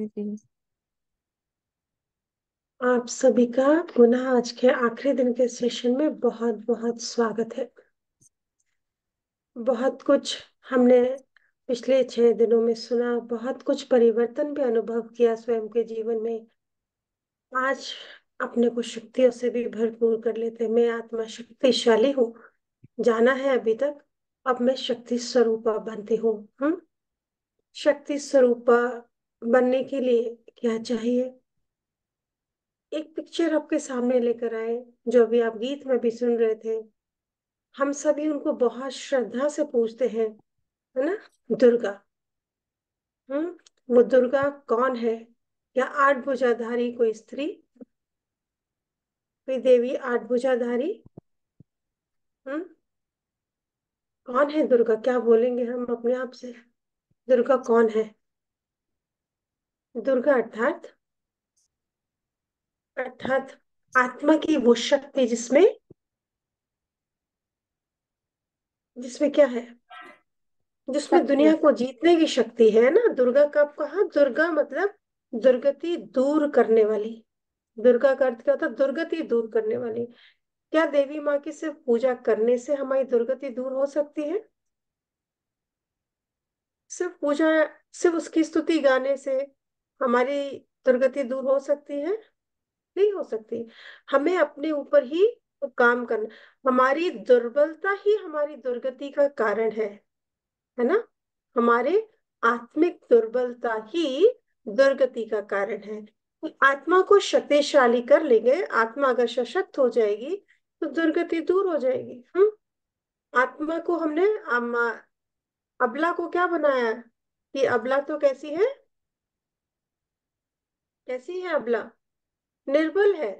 जी। आप सभी का पुनः आज के आखिरी दिन के सेशन में बहुत बहुत स्वागत है। बहुत कुछ हमने पिछले 6 दिनों में सुना, बहुत कुछ परिवर्तन भी अनुभव किया स्वयं के जीवन में। आज अपने को शक्तियों से भी भरपूर कर लेते। मैं आत्मा शक्तिशाली हूँ, जाना है अभी तक। अब मैं शक्ति स्वरूपा बनती हूँ। शक्ति स्वरूपा बनने के लिए क्या चाहिए? एक पिक्चर आपके सामने लेकर आए, जो अभी आप गीत में भी सुन रहे थे। हम सभी उनको बहुत श्रद्धा से पूजते हैं, है ना? दुर्गा। वो दुर्गा कौन है? क्या आठ भुजाधारी कोई स्त्री, कोई देवी आठ भुजाधारी? हम्म कौन है दुर्गा? क्या बोलेंगे हम अपने आप से? दुर्गा कौन है? दुर्गा अर्थात आत्मा की वो शक्ति जिसमें जिसमें क्या है? जिसमें शक्ति। दुनिया को जीतने की शक्ति है ना। दुर्गा कब कहा? दुर्गा मतलब दुर्गति दूर करने वाली। दुर्गा का अर्थ क्या होता है? दुर्गति दूर करने वाली। क्या देवी माँ की सिर्फ पूजा करने से हमारी दुर्गति दूर हो सकती है? सिर्फ पूजा, सिर्फ उसकी स्तुति गाने से हमारी दुर्गति दूर हो सकती है? नहीं हो सकती। हमें अपने ऊपर ही काम करना। हमारी दुर्बलता ही हमारी दुर्गति का कारण है ना? हमारे आत्मिक दुर्बलता ही दुर्गति का कारण है। तो आत्मा को शक्तिशाली कर लेंगे, आत्मा अगर सशक्त हो जाएगी तो दुर्गति दूर हो जाएगी। आत्मा को हमने अबला को क्या बनाया कि अबला तो कैसी है? कैसी है अबला? निर्बल है।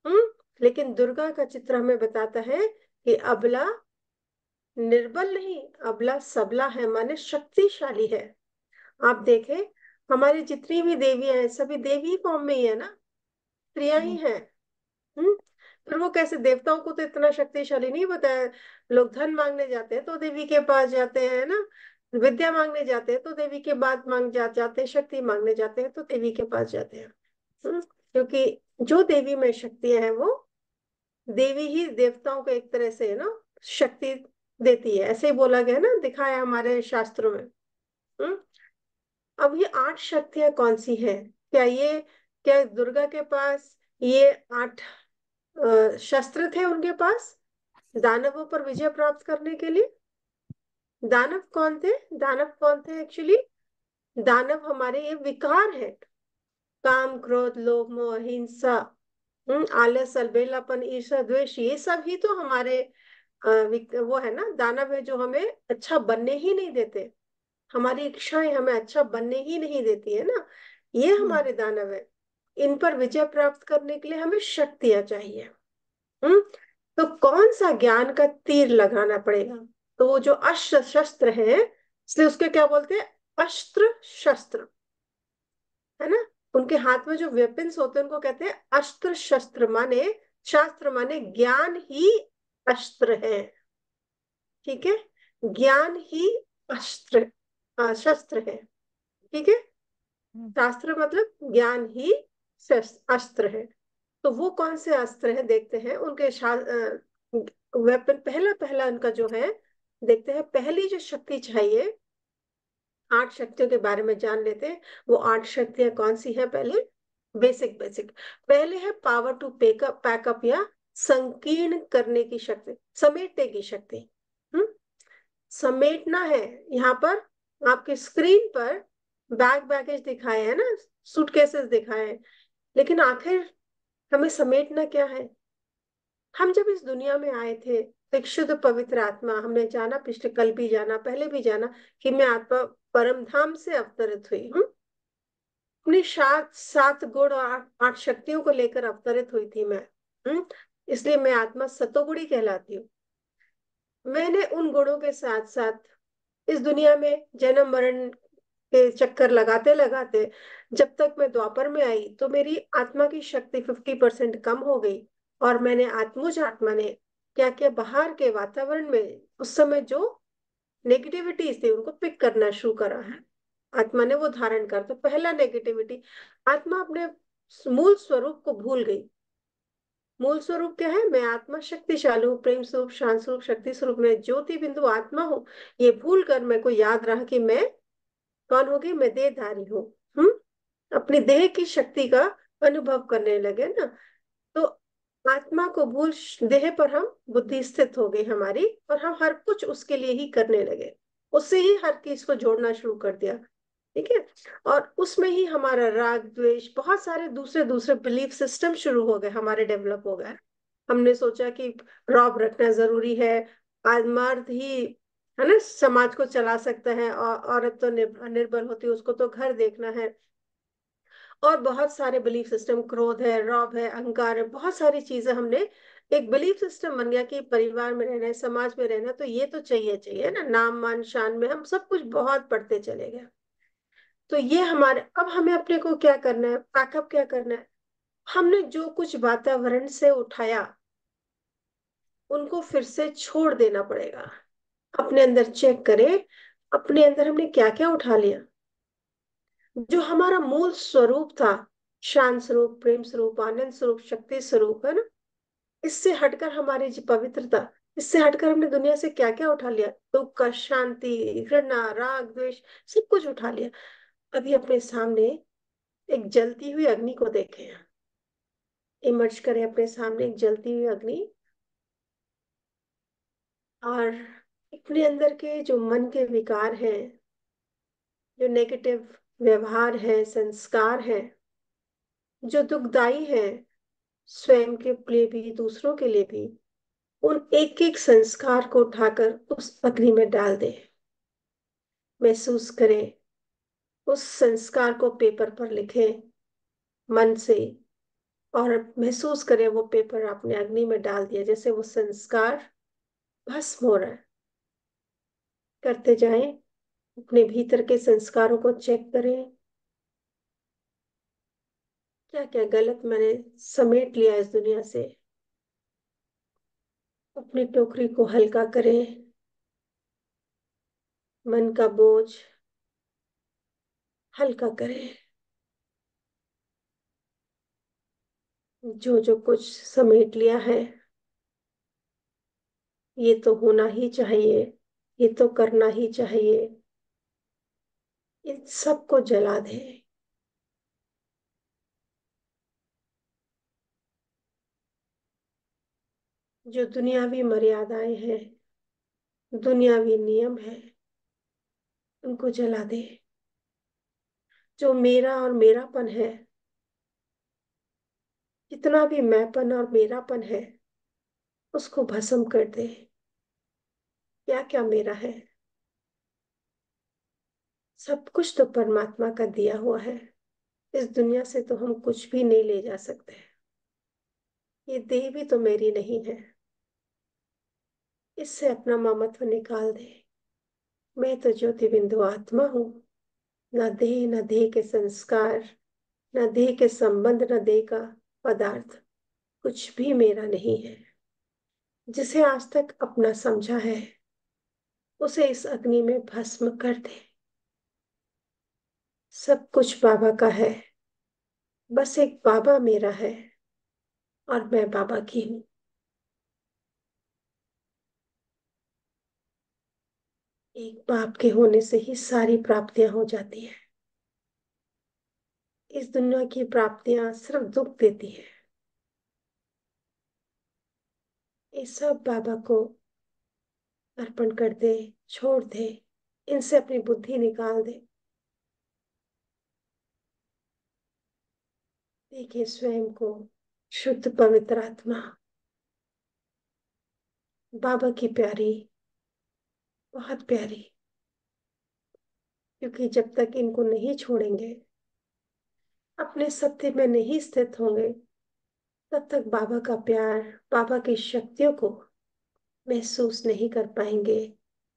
हम्म लेकिन दुर्गा का चित्र हमें बताता है कि अबला निर्बल नहीं, अबला सबला है, माने शक्तिशाली है। आप देखें, हमारी जितनी भी देवियां हैं सभी देवी फॉर्म में ही है ना, स्त्रियां ही हैं। हम्म पर वो कैसे? देवताओं को तो इतना शक्तिशाली नहीं बताया। लोग धन मांगने जाते हैं तो देवी के पास जाते हैं ना, विद्या मांगने जाते हैं तो देवी के बात जाते हैं, शक्ति मांगने जाते हैं तो देवी के पास जाते हैं। क्योंकि जो देवी में शक्तियां हैं वो देवी ही देवताओं को एक तरह से है ना शक्ति देती है, ऐसे ही बोला गया ना, दिखाया हमारे शास्त्रों में। हम्म अब ये 8 शक्तियां कौन सी है? क्या दुर्गा के पास ये 8 शस्त्र थे उनके पास दानवों पर विजय प्राप्त करने के लिए? दानव कौन थे? दानव कौन थे एक्चुअली? दानव हमारे ये विकार है। काम, क्रोध, लोभ, मोह, हिंसा, आलस, अलबेलापन, ईर्ष्या, द्वेष, ये सब ही तो हमारे वो है ना, दानव है जो हमें अच्छा बनने ही नहीं देते। हमारी इच्छाएं हमें अच्छा बनने ही नहीं देती है ना। ये हम्म। हमारे दानव है। इन पर विजय प्राप्त करने के लिए हमें शक्तियां चाहिए। हम्म तो कौन सा ज्ञान का तीर लगाना पड़ेगा? तो वो जो अस्त्र शस्त्र है, इसलिए उसके क्या बोलते हैं? अस्त्र शस्त्र, है ना? उनके हाथ में जो वेपन्स होते हैं उनको कहते हैं अस्त्र शस्त्र, माने शास्त्र माने ज्ञान ही अस्त्र है। ठीक है? ज्ञान ही अस्त्र शस्त्र है। ठीक है? हम्म। शास्त्र मतलब ज्ञान ही अस्त्र है। तो वो कौन से अस्त्र है देखते हैं। उनके वेपन, पहला पहला उनका जो है, देखते हैं पहली जो शक्ति चाहिए। 8 शक्तियों के बारे में जान लेते हैं। वो 8 शक्तियां कौन सी है? पहले बेसिक बेसिक, पहले है पावर टू पेकअप पैकअप या संकीर्ण करने की शक्ति, समेटने की शक्ति। हम्म समेटना है। यहाँ पर आपके स्क्रीन पर बैगेज दिखाए है ना, सूटकेसेस दिखाए हैं, लेकिन आखिर हमें समेटना क्या है? हम जब इस दुनिया में आए थे तो एक शुद्ध पवित्र आत्मा, हमने जाना, पिछले कल भी जाना, पहले भी जाना कि मैं आत्मा परम धाम से अवतरित हुई हूँ। अपनी 7 7 गुण और 8 शक्तियों को लेकर अवतरित हुई थी मैं। इसलिए मैं आत्मा सतोगुणी कहलाती हूँ। मैंने उन गुणों के साथ साथ इस दुनिया में जन्म मरण के चक्कर लगाते लगाते, जब तक मैं द्वापर में आई तो मेरी आत्मा की शक्ति 50% कम हो गई। और मैंने आत्मुज आत्मा ने क्या किया? बाहर के वातावरण में उस समय जो नेगेटिविटीज थी उनको पिक करना शुरू करा है। आत्मा ने वो धारण कर, तो पहला नेगेटिविटी, आत्मा अपने मूल स्वरूप को भूल गई। मूल स्वरूप क्या है? मैं आत्मा शक्तिशाली हूँ, प्रेम स्वरूप, शांत स्वरूप, शक्ति स्वरूप, मैं ज्योति बिंदु आत्मा हूँ। ये भूल कर मेरे को याद रहा कि मैं कौन हो गई? मैं देहधारी हूँ। हम्म। अपनी देह की शक्ति का अनुभव करने लगे ना, तो आत्मा को भूल देह पर हम बुद्धि स्थित हो गई हमारी, और हम हर कुछ उसके लिए ही करने लगे। उससे ही हर चीज को जोड़ना शुरू कर दिया। ठीक है। और उसमें ही हमारा राग द्वेष, बहुत सारे दूसरे दूसरे बिलीफ सिस्टम शुरू हो गए, हमारे डेवलप हो गए। हमने सोचा कि रॉब रखना जरूरी है, आज मर्द ही है ना समाज को चला सकता है, और औरत तो निर्बल होती है, उसको तो घर देखना है। और बहुत सारे बिलीफ सिस्टम, क्रोध है, रौब है, अहंकार है, बहुत सारी चीजें हमने एक बिलीफ सिस्टम बन गया कि परिवार में रहना है, समाज में रहना है, तो ये तो चाहिए चाहिए ना, नाम मान शान में हम सब कुछ बहुत पढ़ते चले गए। तो ये हमारे, अब हमें अपने को क्या करना है, पैकअप क्या करना है? हमने जो कुछ वातावरण से उठाया उनको फिर से छोड़ देना पड़ेगा। अपने अंदर चेक करें, अपने अंदर हमने क्या क्या उठा लिया। जो हमारा मूल स्वरूप था, शांत स्वरूप, प्रेम स्वरूप, आनंद स्वरूप, शक्ति स्वरूप, है ना, इससे हटकर हमारी जो पवित्रता, इससे हटकर हमने दुनिया से क्या क्या उठा लिया? दुख का, शांति, घृणा, राग द्वेष, सब कुछ उठा लिया। अभी अपने सामने एक जलती हुई अग्नि को देखें। इमर्ज करें अपने सामने एक जलती हुई अग्नि, और अपने अंदर के जो मन के विकार हैं, जो नेगेटिव व्यवहार है, संस्कार है, जो दुखदाई है, स्वयं के लिए भी दूसरों के लिए भी, उन एक एक संस्कार को उठाकर उस अग्नि में डाल दें। महसूस करें, उस संस्कार को पेपर पर लिखें मन से, और महसूस करें वो पेपर आपने अग्नि में डाल दिया, जैसे वो संस्कार भस्म हो रहा है। करते जाएं, अपने भीतर के संस्कारों को चेक करें, क्या क्या गलत मैंने समेट लिया इस दुनिया से। अपनी टोकरी को हल्का करें, मन का बोझ हल्का करें। जो जो कुछ समेट लिया है, ये तो होना ही चाहिए, ये तो करना ही चाहिए, इन सबको जला दें। जो दुनियावी मर्यादाएं हैं, दुनियावी नियम है, उनको जला दें। जो मेरा और मेरापन है, जितना भी मैंपन और मेरापन है, उसको भस्म कर दे। क्या क्या मेरा है? सब कुछ तो परमात्मा का दिया हुआ है। इस दुनिया से तो हम कुछ भी नहीं ले जा सकते। ये देह भी तो मेरी नहीं है, इससे अपना ममत्व निकाल दे। मैं तो ज्योति बिंदु आत्मा हूँ। न देह, न देह के संस्कार, न देह के संबंध, न देह का पदार्थ, कुछ भी मेरा नहीं है। जिसे आज तक अपना समझा है, उसे इस अग्नि में भस्म कर दे। सब कुछ बाबा का है, बस एक बाबा मेरा है, और मैं बाबा की हूँ। एक बाप के होने से ही सारी प्राप्तियां हो जाती है। इस दुनिया की प्राप्तियां सिर्फ दुख देती है। ये सब बाबा को अर्पण कर दे, छोड़ दे, इनसे अपनी बुद्धि निकाल दे। देखिए स्वयं को शुद्ध पवित्र आत्मा, बाबा की प्यारी, बहुत प्यारी। क्योंकि जब तक इनको नहीं छोड़ेंगे, अपने सत्य में नहीं स्थित होंगे, तब तक बाबा का प्यार, बाबा की शक्तियों को महसूस नहीं कर पाएंगे,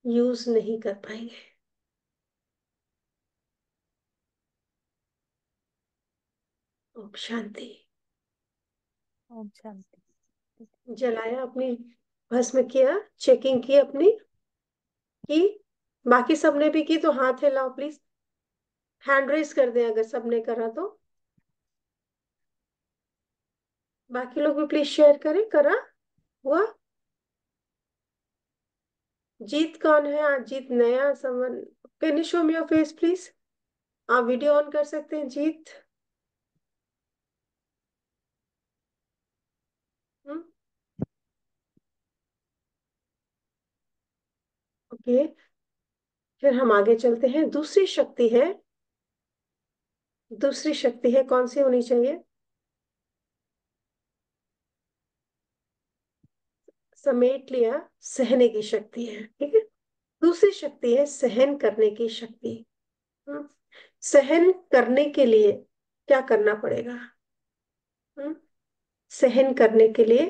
यूज नहीं कर पाएंगे। ओम शांति। ओम शांति। जलाया अपनी, भस्म किया, चेकिंग की अपनी, की, बाकी सबने भी की, तो हाथ हिलाओ प्लीज। हैंड रेस कर दें अगर सबने करा तो। बाकी लोग भी प्लीज शेयर करें, करा हुआ। जीत कौन है आज? जीत नया समन। Can you show me your face please? आप वीडियो ऑन कर सकते हैं जीत। ओके, फिर हम आगे चलते हैं। दूसरी शक्ति है, दूसरी शक्ति है, कौन सी होनी चाहिए? समेट लिया, सहने की शक्ति है, ठीक है। दूसरी शक्ति है सहन करने की शक्ति। हम्म, सहन करने के लिए क्या करना पड़ेगा? हम्म, सहन करने के लिए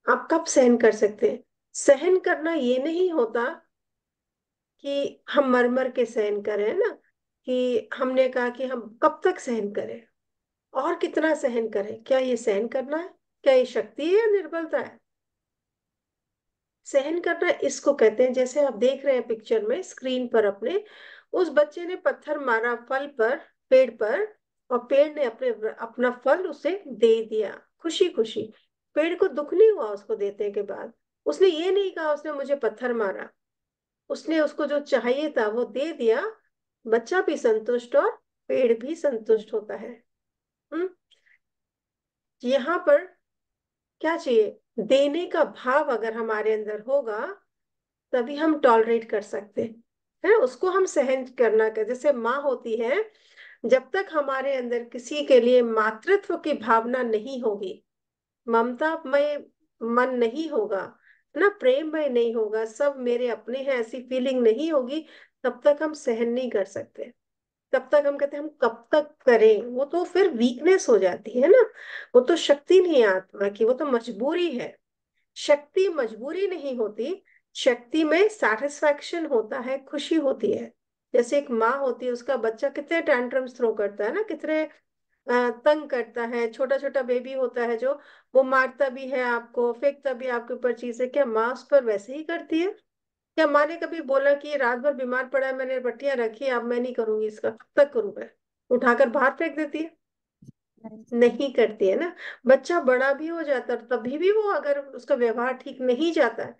आप कब सहन कर सकते हैं? सहन करना ये नहीं होता कि हम मर मर के सहन करें, ना, कि हमने कहा कि हम कब तक सहन करें और कितना सहन करें, क्या ये सहन करना है? क्या ये शक्ति है या निर्बलता है? सहन करना इसको कहते हैं, जैसे आप देख रहे हैं पिक्चर में स्क्रीन पर अपने, उस बच्चे ने पत्थर मारा फल पर, पेड़ पर, और पेड़ ने अपने अपना फल उसे दे दिया, खुशी खुशी। पेड़ को दुख नहीं हुआ उसको देने के बाद। उसने ये नहीं कहा उसने मुझे पत्थर मारा, उसने उसको जो चाहिए था वो दे दिया। बच्चा भी संतुष्ट और पेड़ भी संतुष्ट होता है। हम्म, यहाँ पर क्या चाहिए? देने का भाव अगर हमारे अंदर होगा तभी हम टॉलरेट कर सकते हैं, है, उसको हम सहन करना कर। जैसे माँ होती है, जब तक हमारे अंदर किसी के लिए मातृत्व की भावना नहीं होगी, ममतामय मन नहीं होगा, ना प्रेममय नहीं होगा, सब मेरे अपने हैं ऐसी फीलिंग नहीं होगी, तब तक हम सहन नहीं कर सकते। तब तक हम कहते हैं हम कब तक करें, वो तो फिर वीकनेस हो जाती है ना। वो तो शक्ति नहीं है आत्मा की, वो तो मजबूरी है। शक्ति मजबूरी नहीं होती, शक्ति में सेटिस्फैक्शन होता है, खुशी होती है। जैसे एक माँ होती है, उसका बच्चा कितने टैंट्रम्स थ्रो करता है ना, कितने तंग करता है, छोटा छोटा बेबी होता है जो, वो मारता भी है आपको, फेंकता भी आपके ऊपर चीजें, क्या माँ उस पर वैसे ही करती है? क्या माँ ने कभी बोला कि रात भर बीमार पड़ा है, मैंने पट्टियां रखी है, अब मैं नहीं करूंगी इसका, कब तक करूं मैं? उठाकर बाहर फेंक देती है? नहीं। नहीं करती है ना। बच्चा बड़ा भी हो जाता है तभी भी वो अगर उसका व्यवहार ठीक नहीं जाता है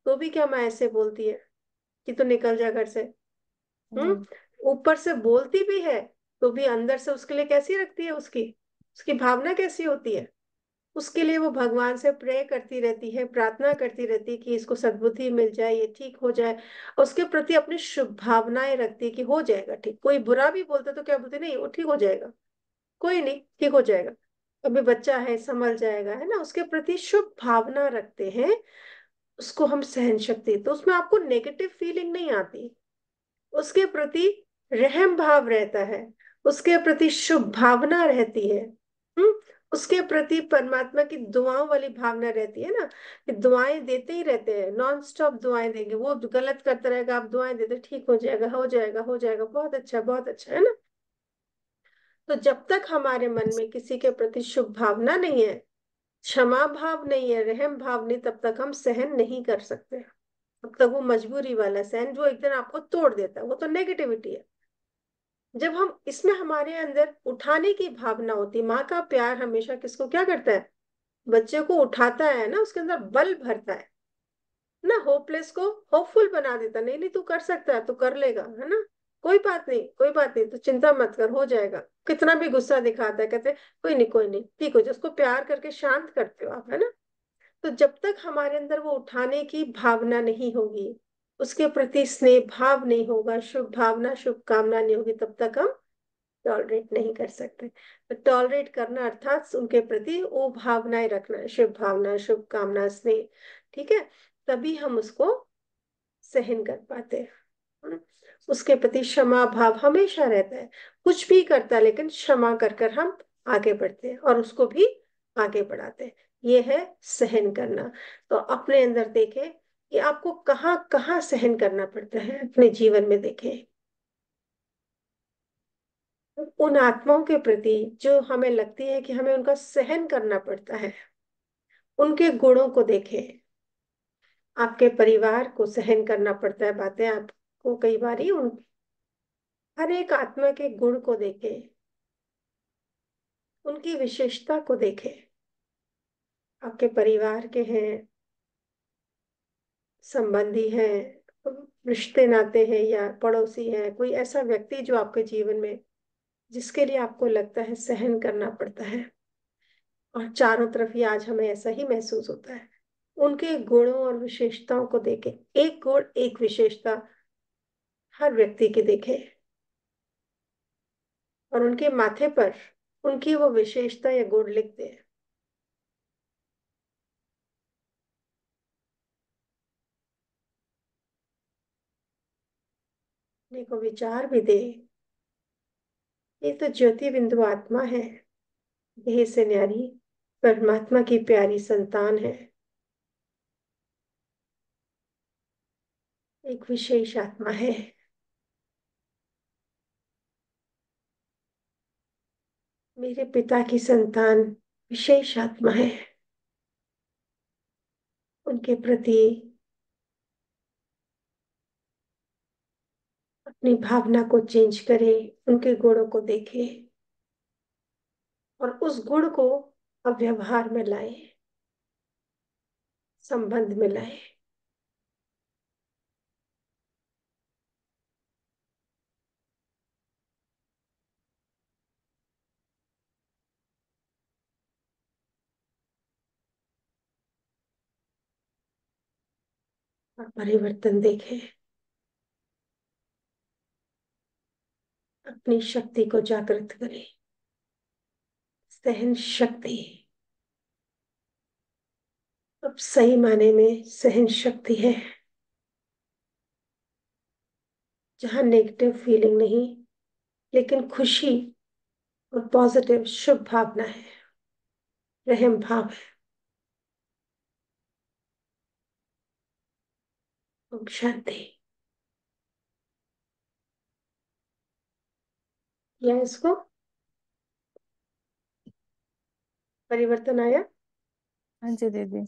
तो भी क्या माँ ऐसे बोलती है कि तू निकल जा घर से? हम्म, नहीं। ऊपर से बोलती भी है तो भी अंदर से उसके लिए कैसी रखती है, उसकी उसकी भावना कैसी होती है? उसके लिए वो भगवान से प्रे करती रहती है, प्रार्थना करती रहती है कि इसको सद्बुद्धि मिल जाए, ये ठीक हो जाए। उसके प्रति अपनी शुभ भावनाएं रखती है कि हो जाएगा ठीक। कोई बुरा भी बोलता तो क्या बोलते, नहीं वो ठीक हो जाएगा, कोई नहीं ठीक हो जाएगा, अभी बच्चा है संभल जाएगा, है ना, उसके प्रति शुभ भावना रखते हैं। उसको हम सहन शक्ति, तो उसमें आपको नेगेटिव फीलिंग नहीं आती, उसके प्रति रहम भाव रहता है, उसके प्रति शुभ भावना रहती है। हम्म, उसके प्रति परमात्मा की दुआओं वाली भावना रहती है ना, कि दुआएं देते ही रहते हैं, नॉन स्टॉप दुआएं देंगे। वो गलत करता रहेगा, आप दुआएं देते ठीक हो जाएगा, हो जाएगा, हो जाएगा, बहुत अच्छा, है ना। तो जब तक हमारे मन में किसी के प्रति शुभ भावना नहीं है, क्षमा भाव नहीं है, रहम भाव नहीं, तब तक हम सहन नहीं कर सकते। तब तक वो मजबूरी वाला सहन जो एक दिन आपको तोड़ देता है, वो तो नेगेटिविटी है। जब हम इसमें हमारे अंदर उठाने की भावना होती है, माँ का प्यार हमेशा किसको क्या करता है? बच्चे को उठाता है ना, उसके अंदर बल भरता है ना, होपलेस को होपफुल बना देता, नहीं नहीं तू कर सकता है, तू कर लेगा, है ना, कोई बात नहीं, कोई बात नहीं, तो चिंता मत कर, हो जाएगा। कितना भी गुस्सा दिखाता है, कहते हैं, कोई नहीं कोई नहीं ठीक हो जाए, उसको प्यार करके शांत करते हो आप, है ना। तो जब तक हमारे अंदर वो उठाने की भावना नहीं होगी, उसके प्रति स्नेह भाव नहीं होगा, शुभ भावना शुभ कामना नहीं होगी, तब तक हम टॉलरेट नहीं कर सकते। तो टॉलरेट करना अर्थात उनके प्रति वो भावनाएं रखना, शुभ भावना शुभ कामना स्नेह, ठीक है, तभी हम उसको सहन कर पाते हैं। हम्म, उसके प्रति क्षमा भाव हमेशा रहता है, कुछ भी करता है लेकिन क्षमा कर कर हम आगे बढ़ते हैं और उसको भी आगे बढ़ाते हैं। ये है सहन करना। तो अपने अंदर देखें कि आपको कहाँ कहाँ सहन करना पड़ता है, अपने जीवन में देखें। उन आत्माओं के प्रति जो हमें लगती है कि हमें उनका सहन करना पड़ता है, उनके गुणों को देखें। आपके परिवार को सहन करना पड़ता है बातें, आपको कई बार हर एक आत्मा के गुण को देखें, उनकी विशेषता को देखें। आपके परिवार के हैं, संबंधी हैं, रिश्ते नाते हैं, या पड़ोसी हैं, कोई ऐसा व्यक्ति जो आपके जीवन में, जिसके लिए आपको लगता है सहन करना पड़ता है, और चारों तरफ ही आज हमें ऐसा ही महसूस होता है। उनके गुणों और विशेषताओं को देखें, एक गुण एक विशेषता हर व्यक्ति की देखें, और उनके माथे पर उनकी वो विशेषता या गुण लिख दें। अपने को विचार भी दे, ये तो ज्योति बिंदु आत्मा है, देह से न्यारी परमात्मा की प्यारी संतान है, एक विशेष आत्मा है। मेरे पिता की संतान विशेष आत्मा है। उनके प्रति अपनी भावना को चेंज करें, उनके गुणों को देखें, और उस गुण को अब व्यवहार में लाए, संबंध में लाए। और परिवर्तन देखें, अपनी शक्ति को जागृत करें। सहन शक्ति, अब सही माने में सहन शक्ति है, जहां नेगेटिव फीलिंग नहीं, लेकिन खुशी और पॉजिटिव शुभ भावना है, रहम भाव है। ओम शांति। या इसको परिवर्तन आया, हाँ जी दीदी।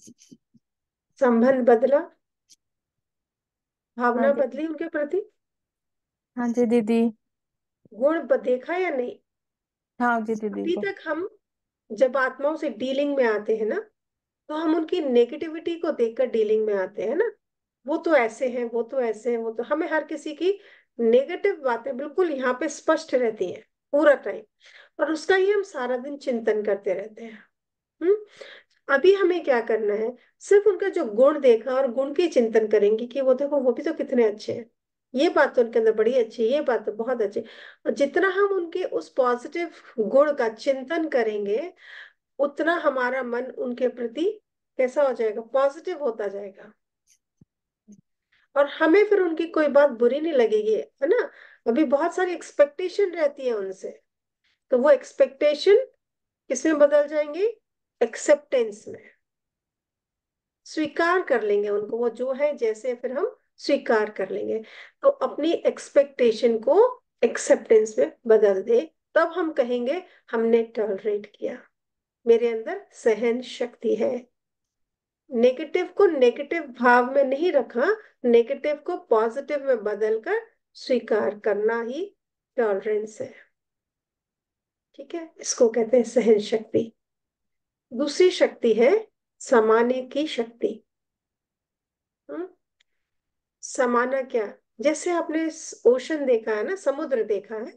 संबंध बदला, हाँ भावना दीदी। बदली उनके प्रति, हाँ जी दीदी। गुण देखा या नहीं। हाँ जी दीदी अभी को। तक हम जब आत्माओं से डीलिंग में आते हैं ना, तो हम उनकी नेगेटिविटी को देखकर डीलिंग में आते हैं ना। वो तो ऐसे हैं, वो तो ऐसे हैं, वो तो, हमें हर किसी की नेगेटिव बातें बिल्कुल यहाँ पे स्पष्ट रहती हैं पूरा टाइम, और उसका ही हम सारा दिन चिंतन करते रहते हैं। हम्म। अभी हमें क्या करना है, सिर्फ उनका जो गुण देखा और गुण की चिंतन करेंगे कि वो देखो वो भी तो कितने अच्छे हैं, ये बात तो उनके अंदर बड़ी अच्छी है, ये बात तो बहुत अच्छी है। और जितना हम उनके उस पॉजिटिव गुण का चिंतन करेंगे, उतना हमारा मन उनके प्रति कैसा हो जाएगा, पॉजिटिव होता जाएगा, और हमें फिर उनकी कोई बात बुरी नहीं लगेगी, है ना। अभी बहुत सारी एक्सपेक्टेशन रहती है उनसे, तो वो एक्सपेक्टेशन किसमें बदल जाएंगे, एक्सेप्टेंस में। स्वीकार कर लेंगे उनको, वो जो है जैसे, फिर हम स्वीकार कर लेंगे। तो अपनी एक्सपेक्टेशन को एक्सेप्टेंस में बदल दे, तब हम कहेंगे हमने टॉलरेट किया, मेरे अंदर सहन शक्ति है। नेगेटिव को नेगेटिव भाव में नहीं रखा, नेगेटिव को पॉजिटिव में बदलकर स्वीकार करना ही टॉलरेंस है। ठीक है, इसको कहते हैं सहन शक्ति। दूसरी शक्ति है समाने की शक्ति। हम्म। समाना क्या, जैसे आपने ओशन देखा है ना, समुद्र देखा है,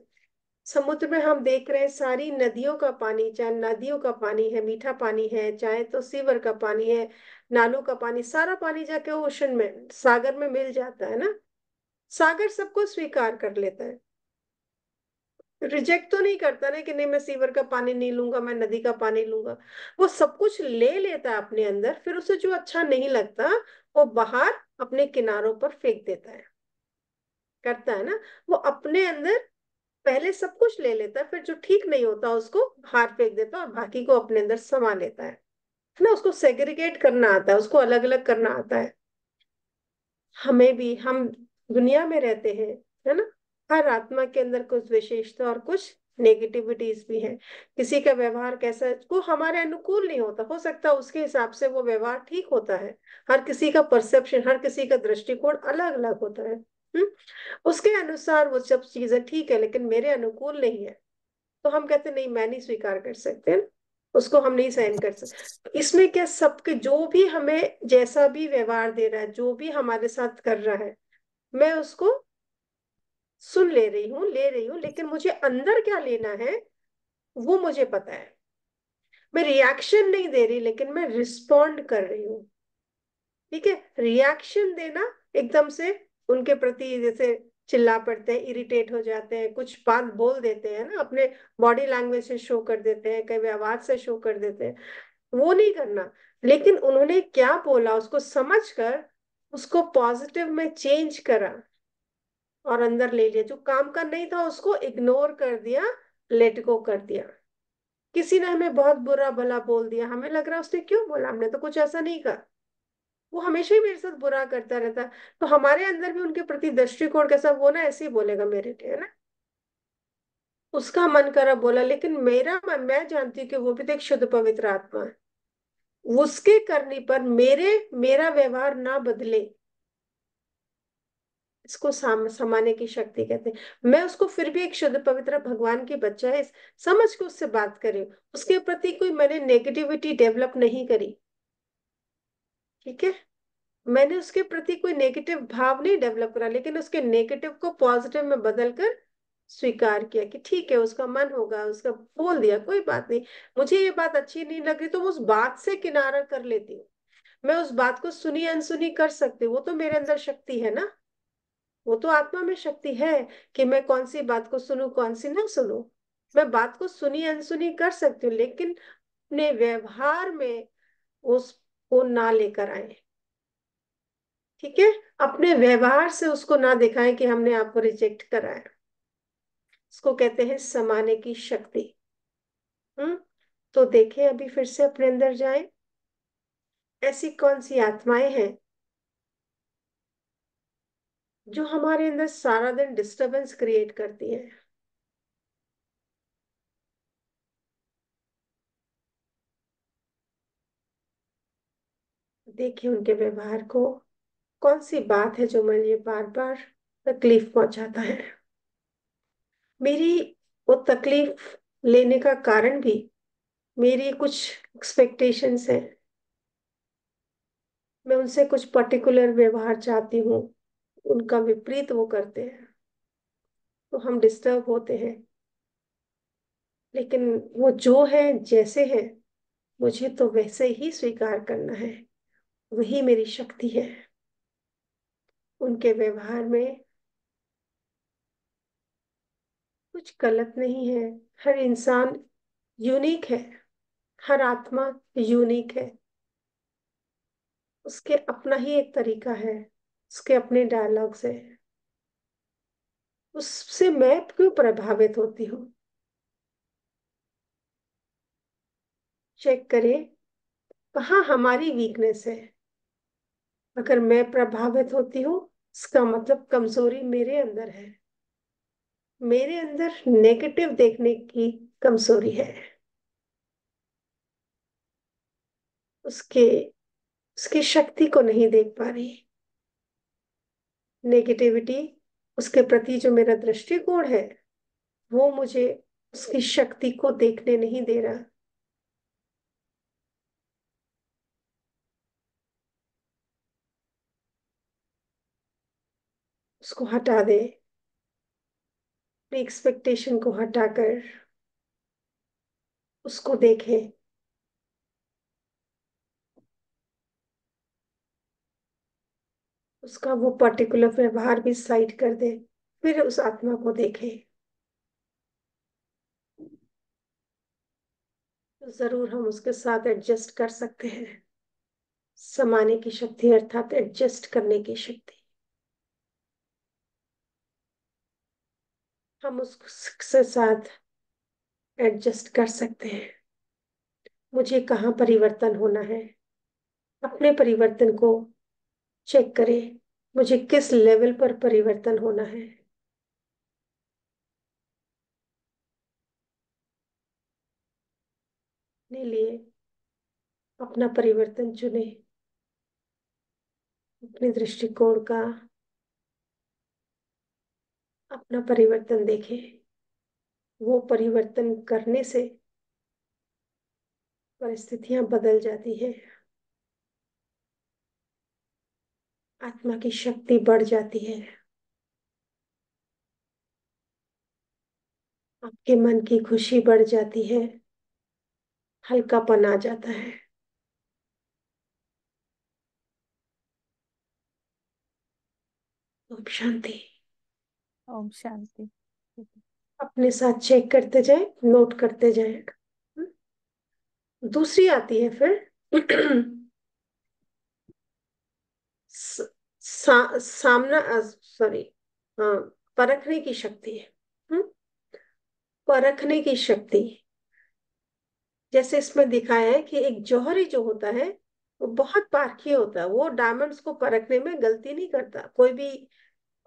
समुद्र में हम देख रहे हैं सारी नदियों का पानी, चाहे नदियों का पानी है, मीठा पानी है, चाहे तो सीवर का पानी है, नालों का पानी, सारा पानी जाके ओशन में, सागर में मिल जाता है ना। सागर सबको स्वीकार कर लेता है, रिजेक्ट तो नहीं करता ना कि नहीं मैं सीवर का पानी नहीं लूंगा, मैं नदी का पानी लूंगा। वो सब कुछ ले लेता है अपने अंदर, फिर उसे जो अच्छा नहीं लगता वो बाहर अपने किनारों पर फेंक देता है, करता है ना। वो अपने अंदर पहले सब कुछ ले लेता है, फिर जो ठीक नहीं होता उसको बाहर फेंक देता है, और बाकी को अपने अंदर समा लेता है ना। उसको सेग्रीगेट करना आता है, उसको अलग अलग करना आता है। हमें भी, हम दुनिया में रहते हैं, है ना, हर आत्मा के अंदर कुछ विशेषता और कुछ नेगेटिविटीज भी है। किसी का व्यवहार कैसा को हमारे अनुकूल नहीं होता, हो सकता है उसके हिसाब से वो व्यवहार ठीक होता है। हर किसी का परसेप्शन, हर किसी का दृष्टिकोण अलग अलग होता है। हम्म? उसके अनुसार वो सब चीजें ठीक है लेकिन मेरे अनुकूल नहीं है, तो हम कहते नहीं, मैं नहीं स्वीकार कर सकते ना, उसको हम नहीं सहन कर सकते। इसमें क्या, सबके जो भी हमें जैसा भी व्यवहार दे रहा है, जो भी हमारे साथ कर रहा है, मैं उसको सुन ले रही हूँ, लेकिन मुझे अंदर क्या लेना है वो मुझे पता है। मैं रिएक्शन नहीं दे रही, लेकिन मैं रिस्पॉन्ड कर रही हूँ। ठीक है, रिएक्शन देना एकदम से उनके प्रति, जैसे चिल्ला पड़ते हैं, इरिटेट हो जाते हैं, कुछ बात बोल देते हैं ना, अपने बॉडी लैंग्वेज से शो कर देते हैं, कई आवाज से शो कर देते हैं, वो नहीं करना। लेकिन उन्होंने क्या बोला उसको समझकर उसको पॉजिटिव में चेंज करा और अंदर ले लिया। जो काम का नहीं था उसको इग्नोर कर दिया, लेट गो कर दिया। किसी ने हमें बहुत बुरा भला बोल दिया, हमें लग रहा है उसने क्यों बोला, हमने तो कुछ ऐसा नहीं कहा, वो हमेशा ही मेरे साथ बुरा करता रहता है। तो हमारे अंदर भी उनके प्रति दृष्टिकोण कैसा, वो ना ऐसे ही बोलेगा मेरे लिए, है ना। उसका मन करा बोला, लेकिन मेरा मन, मैं जानती हूँ कि वो भी तो एक शुद्ध पवित्र आत्मा है। उसके करने पर मेरा व्यवहार ना बदले, इसको समाने की शक्ति कहते हैं। मैं उसको फिर भी एक शुद्ध पवित्र भगवान की बच्चा है समझ के उससे बात करी, उसके प्रति कोई मैंने नेगेटिविटी डेवलप नहीं करी। ठीक है, मैंने उसके प्रति कोई नेगेटिव भाव नहीं डेवलप करा, लेकिन उसके नेगेटिव को पॉजिटिव में बदल कर स्वीकार किया कि ठीक है, उसका मन होगा, उसका बोल दिया, कोई बात नहीं। मुझे ये बात अच्छी नहीं लग रही तो मैं उस बात से किनारा कर लेती हूँ। मैं उस बात को सुनी अनसुनी कर सकती हूँ, वो तो मेरे अंदर शक्ति है ना, वो तो आत्मा में शक्ति है कि मैं कौन सी बात को सुनूं कौन सी ना सुनूं। मैं बात को सुनी अनसुनी कर सकती हूँ, लेकिन अपने व्यवहार में उसको ना लेकर आए। ठीक है, अपने व्यवहार से उसको ना दिखाएं कि हमने आपको रिजेक्ट करा है। इसको कहते हैं समाने की शक्ति। हम्म। तो देखें, अभी फिर से अपने अंदर जाएं, ऐसी कौन सी आत्माएं हैं जो हमारे अंदर सारा दिन डिस्टरबेंस क्रिएट करती हैं। देखिए उनके व्यवहार को, कौन सी बात है जो मुझे बार बार तकलीफ पहुंचाता है। मेरी वो तकलीफ लेने का कारण भी मेरी कुछ एक्सपेक्टेशंस हैं। मैं उनसे कुछ पर्टिकुलर व्यवहार चाहती हूँ, उनका विपरीत वो करते हैं, तो हम डिस्टर्ब होते हैं। लेकिन वो जो है जैसे है, मुझे तो वैसे ही स्वीकार करना है, वही मेरी शक्ति है। उनके व्यवहार में कुछ गलत नहीं है। हर इंसान यूनिक है, हर आत्मा यूनिक है। उसके अपना ही एक तरीका है, उसके अपने डायलॉग्स है। उससे मैं क्यों प्रभावित होती हूँ? चेक करें कहाँ हमारी वीकनेस है। अगर मैं प्रभावित होती हूँ, इसका मतलब कमजोरी मेरे अंदर है, मेरे अंदर नेगेटिव देखने की कमजोरी है। उसके उसकी शक्ति को नहीं देख पा रही, नेगेटिविटी, उसके प्रति जो मेरा दृष्टिकोण है वो मुझे उसकी शक्ति को देखने नहीं दे रहा। उसको हटा दे, अपनी एक्सपेक्टेशन को हटाकर उसको देखे, उसका वो पर्टिकुलर व्यवहार भी साइड कर दे, फिर उस आत्मा को देखे, तो जरूर हम उसके साथ एडजस्ट कर सकते हैं। समाने की शक्ति अर्थात एडजस्ट करने की शक्ति, हम उसके साथ एडजस्ट कर सकते हैं। मुझे कहाँ परिवर्तन होना है, अपने परिवर्तन को चेक करें, मुझे किस लेवल पर परिवर्तन होना है। अपने लिए अपना परिवर्तन चुने, अपने दृष्टिकोण का, अपना परिवर्तन देखें। वो परिवर्तन करने से परिस्थितियां बदल जाती है, आत्मा की शक्ति बढ़ जाती है, आपके मन की खुशी बढ़ जाती है, हल्कापन आ जाता है। ओम शांति। ओम शांति। अपने साथ चेक करते जाए, नोट करते जाए। दूसरी आती है फिर स, सामना, सॉरी, हाँ, परखने की शक्ति है। हम्म, परखने की शक्ति। जैसे इसमें दिखाया है कि एक जौहरी जो होता है वो बहुत पारखी होता है, वो डायमंड्स को परखने में गलती नहीं करता।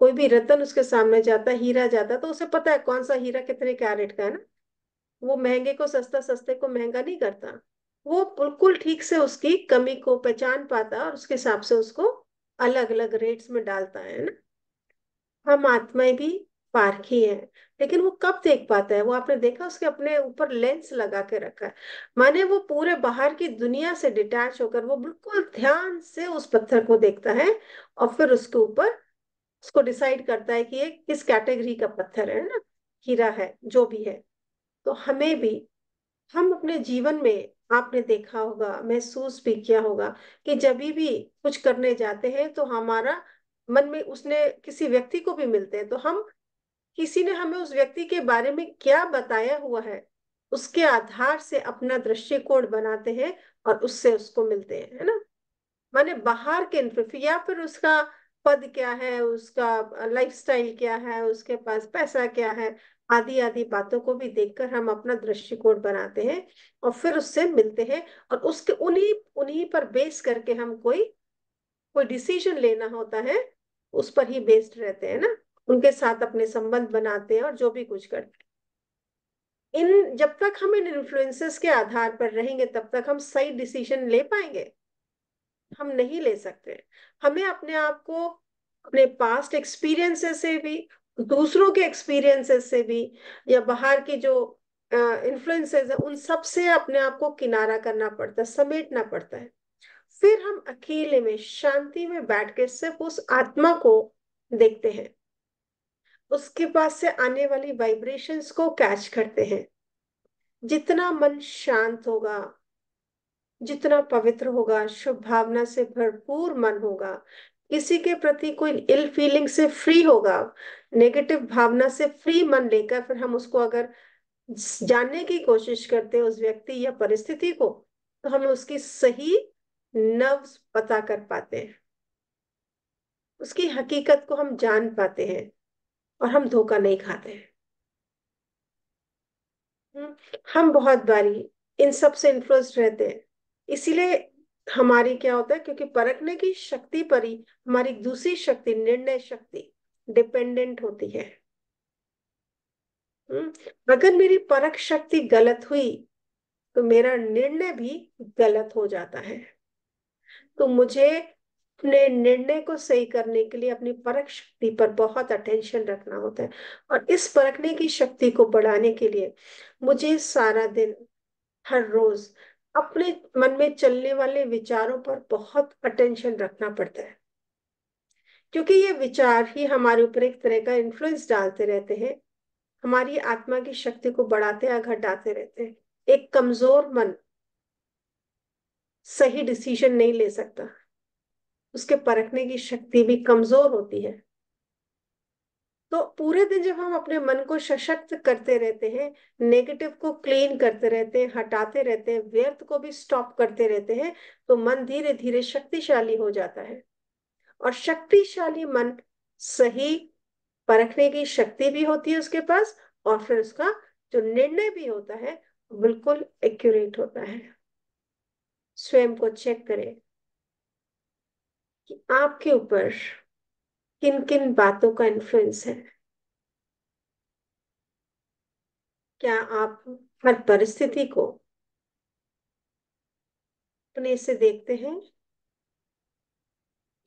कोई भी रतन उसके सामने जाता है, हीरा जाता है, तो उसे पता है कौन सा हीरा कितने कैरेट का है ना। वो महंगे को सस्ता, सस्ते को महंगा नहीं करता। वो बिल्कुल ठीक से उसकी कमी को पहचान पाता है और उसके हिसाब से उसको अलग अलग रेट्स में डालता है ना। हम आत्माएं भी पारखी है, लेकिन वो कब देख पाता है? वो आपने देखा, उसके अपने ऊपर लेंस लगा के रखा है। माने वो पूरे बाहर की दुनिया से डिटैच होकर वो बिल्कुल ध्यान से उस पत्थर को देखता है, और फिर उसके ऊपर उसको डिसाइड करता है कि ये किस कैटेगरी का पत्थर है ना, हीरा है, जो भी है। तो हमें भी, हम अपने जीवन में, आपने देखा होगा, महसूस भी किया होगा कि जब भी कुछ करने जाते हैं तो हमारा मन में, उसने किसी व्यक्ति को भी मिलते हैं तो हम, किसी ने हमें उस व्यक्ति के बारे में क्या बताया हुआ है, उसके आधार से अपना दृष्टिकोण बनाते हैं और उससे उसको मिलते हैं, है ना। माने बाहर के इन्फ्लुएंस, या फिर उसका पद क्या है, उसका लाइफस्टाइल क्या है, उसके पास पैसा क्या है, आदि आदि बातों को भी देखकर हम अपना दृष्टिकोण बनाते हैं और फिर उससे मिलते हैं। और उसके उन्हीं उन्हीं पर बेस करके हम कोई कोई डिसीजन लेना होता है, उस पर ही बेस्ड रहते हैं ना। उनके साथ अपने संबंध बनाते हैं और जो भी कुछ करते हैं। इन जब तक हम इन इन्फ्लुएंसेस के आधार पर रहेंगे तब तक हम सही डिसीजन ले पाएंगे? हम नहीं ले सकते। हमें अपने आप को अपने पास्ट एक्सपीरियंसेस से भी, दूसरों के एक्सपीरियंसेस से भी, या बाहर की जो इन्फ्लुएंसेस है उन सब से अपने आप को किनारा करना पड़ता है, समेटना पड़ता है। फिर हम अकेले में शांति में बैठ के सिर्फ उस आत्मा को देखते हैं, उसके पास से आने वाली वाइब्रेशंस को कैच करते हैं। जितना मन शांत होगा, जितना पवित्र होगा, शुभ भावना से भरपूर मन होगा, किसी के प्रति कोई इल फीलिंग से फ्री होगा, नेगेटिव भावना से फ्री मन लेकर फिर हम उसको अगर जानने की कोशिश करते हैं उस व्यक्ति या परिस्थिति को, तो हम उसकी सही नव्स पता कर पाते हैं, उसकी हकीकत को हम जान पाते हैं और हम धोखा नहीं खाते हैं। हम्म, हम बहुत बारी इन सब से इन्फ्लुएंस्ड रहते हैं। इसीलिए हमारी क्या होता है, क्योंकि परखने की शक्ति पर ही हमारी दूसरी शक्ति, निर्णय शक्ति, डिपेंडेंट होती है। अगर मेरी परख शक्ति गलत हुई तो मेरा निर्णय भी गलत हो जाता है। तो मुझे अपने निर्णय को सही करने के लिए अपनी परख शक्ति पर बहुत अटेंशन रखना होता है। और इस परखने की शक्ति को बढ़ाने के लिए मुझे सारा दिन, हर रोज अपने मन में चलने वाले विचारों पर बहुत अटेंशन रखना पड़ता है, क्योंकि ये विचार ही हमारे ऊपर एक तरह का इन्फ्लुएंस डालते रहते हैं, हमारी आत्मा की शक्ति को बढ़ाते या घटाते रहते हैं। एक कमजोर मन सही डिसीजन नहीं ले सकता, उसके परखने की शक्ति भी कमजोर होती है। तो पूरे दिन जब हम अपने मन को सशक्त करते रहते हैं, नेगेटिव को क्लीन करते रहते हैं, हटाते रहते हैं, व्यर्थ को भी स्टॉप करते रहते हैं, तो मन धीरे धीरे शक्तिशाली हो जाता है। और शक्तिशाली मन सही परखने की शक्ति भी होती है उसके पास, और फिर उसका जो निर्णय भी होता है बिल्कुल एक्यूरेट होता है। स्वयं को चेक करें कि आपके ऊपर किन किन बातों का इन्फ्लुएंस है। क्या आप हर परिस्थिति को अपने से देखते हैं,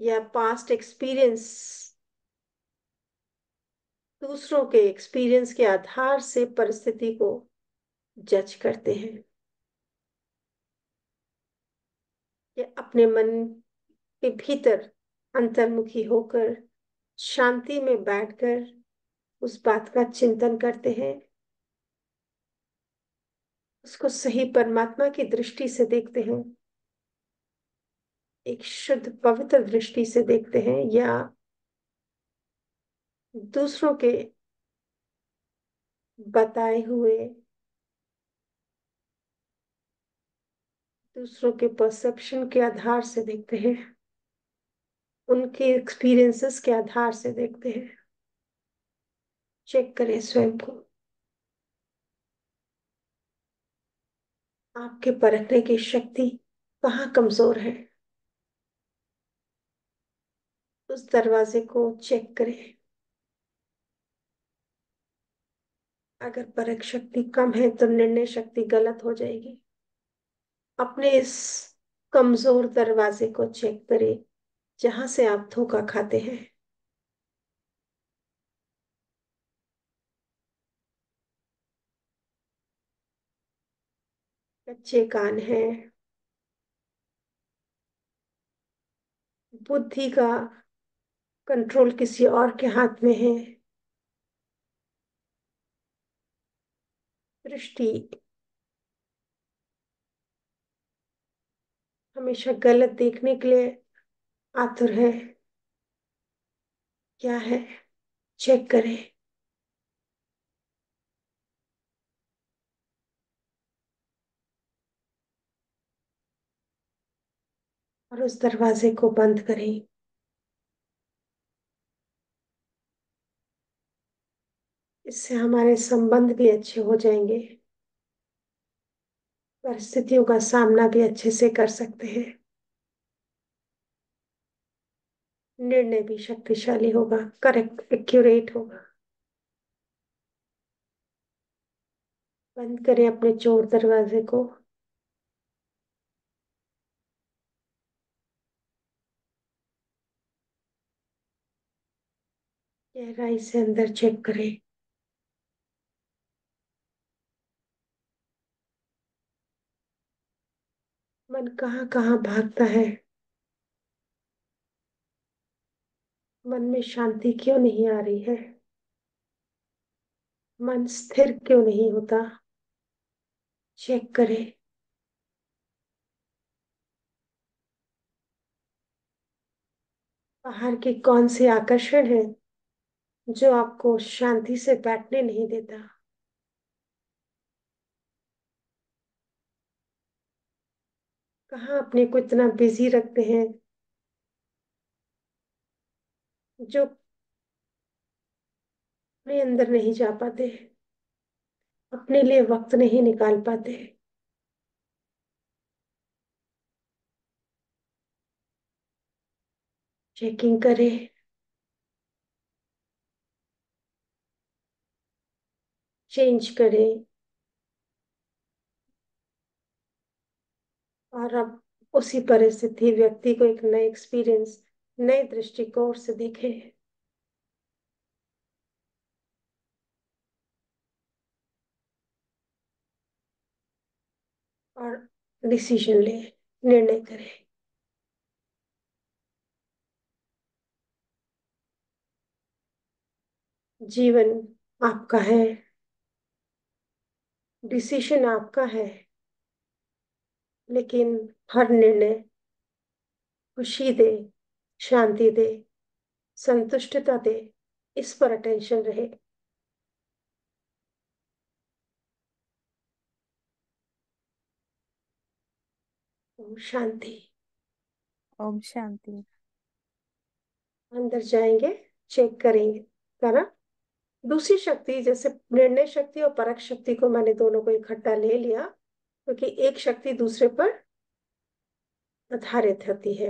या पास्ट एक्सपीरियंस दूसरों के एक्सपीरियंस के आधार से परिस्थिति को जज करते हैं, या अपने मन के भीतर अंतर्मुखी होकर शांति में बैठकर उस बात का चिंतन करते हैं, उसको सही परमात्मा की दृष्टि से देखते हैं, एक शुद्ध पवित्र दृष्टि से देखते हैं, या दूसरों के बताए हुए, दूसरों के परसेप्शन के आधार से देखते हैं, उनके एक्सपीरियंसेस के आधार से देखते हैं। चेक करें स्वयं को, आपके परखने की शक्ति कहाँ कमजोर है। उस दरवाजे को चेक करें। अगर परख शक्ति कम है तो निर्णय शक्ति गलत हो जाएगी। अपने इस कमजोर दरवाजे को चेक करें जहां से आप धोखा खाते हैं। कच्चे कान हैं, बुद्धि का कंट्रोल किसी और के हाथ में है, दृष्टि हमेशा गलत देखने के लिए आतुर है। क्या है, चेक करें। और उस दरवाजे को बंद करें। इससे हमारे संबंध भी अच्छे हो जाएंगे, परिस्थितियों का सामना भी अच्छे से कर सकते हैं, निर्णय भी शक्तिशाली होगा, करेक्ट एक्यूरेट होगा। बंद करें अपने चोर दरवाजे को। गहराई से अंदर चेक करें। मन कहाँ कहाँ भागता है, मन में शांति क्यों नहीं आ रही है, मन स्थिर क्यों नहीं होता। चेक करें। बाहर के कौन से आकर्षण है जो आपको शांति से बैठने नहीं देता। कहाँ अपने को इतना बिजी रखते हैं जो अपने अंदर नहीं जा पाते, अपने लिए वक्त नहीं निकाल पाते। चेकिंग करें। चेंज करें। और अब उसी परिस्थिति व्यक्ति को एक नए एक्सपीरियंस, नए दृष्टिकोण से देखें। और डिसीजन ले, निर्णय करें। जीवन आपका है, डिसीजन आपका है, लेकिन हर निर्णय खुशी दे, शांति दे, संतुष्टता दे, इस पर अटेंशन रहे। ओम शांति। ओम शांति। अंदर जाएंगे, चेक करेंगे, करा। दूसरी शक्ति जैसे निर्णय शक्ति और परख शक्ति को मैंने दोनों को इकट्ठा ले लिया, क्योंकि एक शक्ति दूसरे पर आधारित होती है।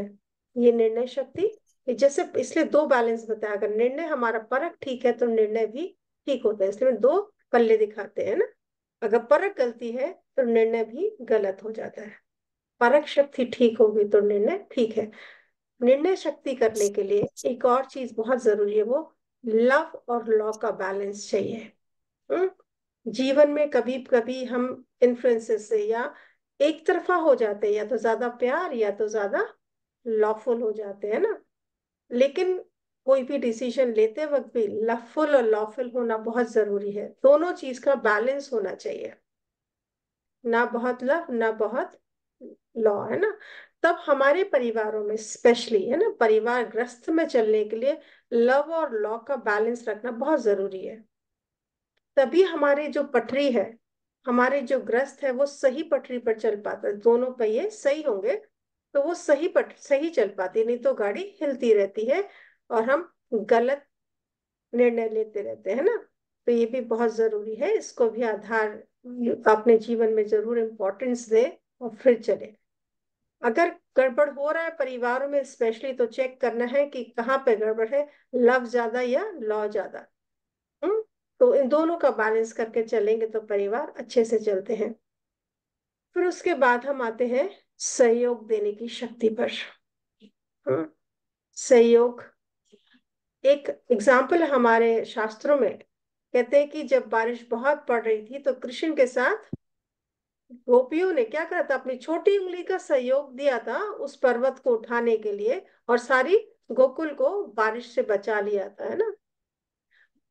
ये निर्णय शक्ति, ये जैसे इसलिए दो बैलेंस बताया, अगर निर्णय हमारा परख ठीक है तो निर्णय भी ठीक होता है, इसलिए दो पल्ले दिखाते हैं ना। अगर परख गलती है तो निर्णय भी गलत हो जाता है। परख शक्ति ठीक होगी तो निर्णय ठीक है। निर्णय शक्ति करने के लिए एक और चीज बहुत जरूरी है, वो लव और लॉ का बैलेंस चाहिए। हम्म? जीवन में कभी कभी हम इन्फ्लुएंसेस से या एक तरफा हो जाते हैं, या तो ज्यादा प्यार या तो ज्यादा लॉफुल हो जाते हैं ना। लेकिन कोई भी डिसीजन लेते वक्त भी लवफुल और लॉफुल होना बहुत जरूरी है, दोनों चीज का बैलेंस होना चाहिए, ना बहुत लव ना बहुत लॉ, है ना। तब हमारे परिवारों में स्पेशली, है ना, परिवार ग्रस्त में चलने के लिए लव और लॉ का बैलेंस रखना बहुत जरूरी है। तभी हमारे जो पटरी है, हमारे जो ग्रस्त है, वो सही पटरी पर चल पाता है, दोनों पहिए सही होंगे तो वो सही चल पाती है, नहीं तो गाड़ी हिलती रहती है और हम गलत निर्णय लेते रहते हैं ना। तो ये भी बहुत जरूरी है, इसको भी आधार अपने जीवन में जरूर इम्पोर्टेंस दे और फिर चले। अगर गड़बड़ हो रहा है परिवारों में स्पेशली, तो चेक करना है कि कहाँ पे गड़बड़ है, लव ज्यादा या लॉ ज्यादा। हम्म? तो इन दोनों का बैलेंस करके चलेंगे तो परिवार अच्छे से चलते हैं। फिर उसके बाद हम आते हैं सहयोग देने की शक्ति पर। हम्म? सहयोग एक एग्जाम्पल हमारे शास्त्रों में कहते हैं कि जब बारिश बहुत पड़ रही थी तो कृष्ण के साथ गोपियों ने क्या करा था, अपनी छोटी उंगली का सहयोग दिया था उस पर्वत को उठाने के लिए, और सारी गोकुल को बारिश से बचा लिया था, है ना।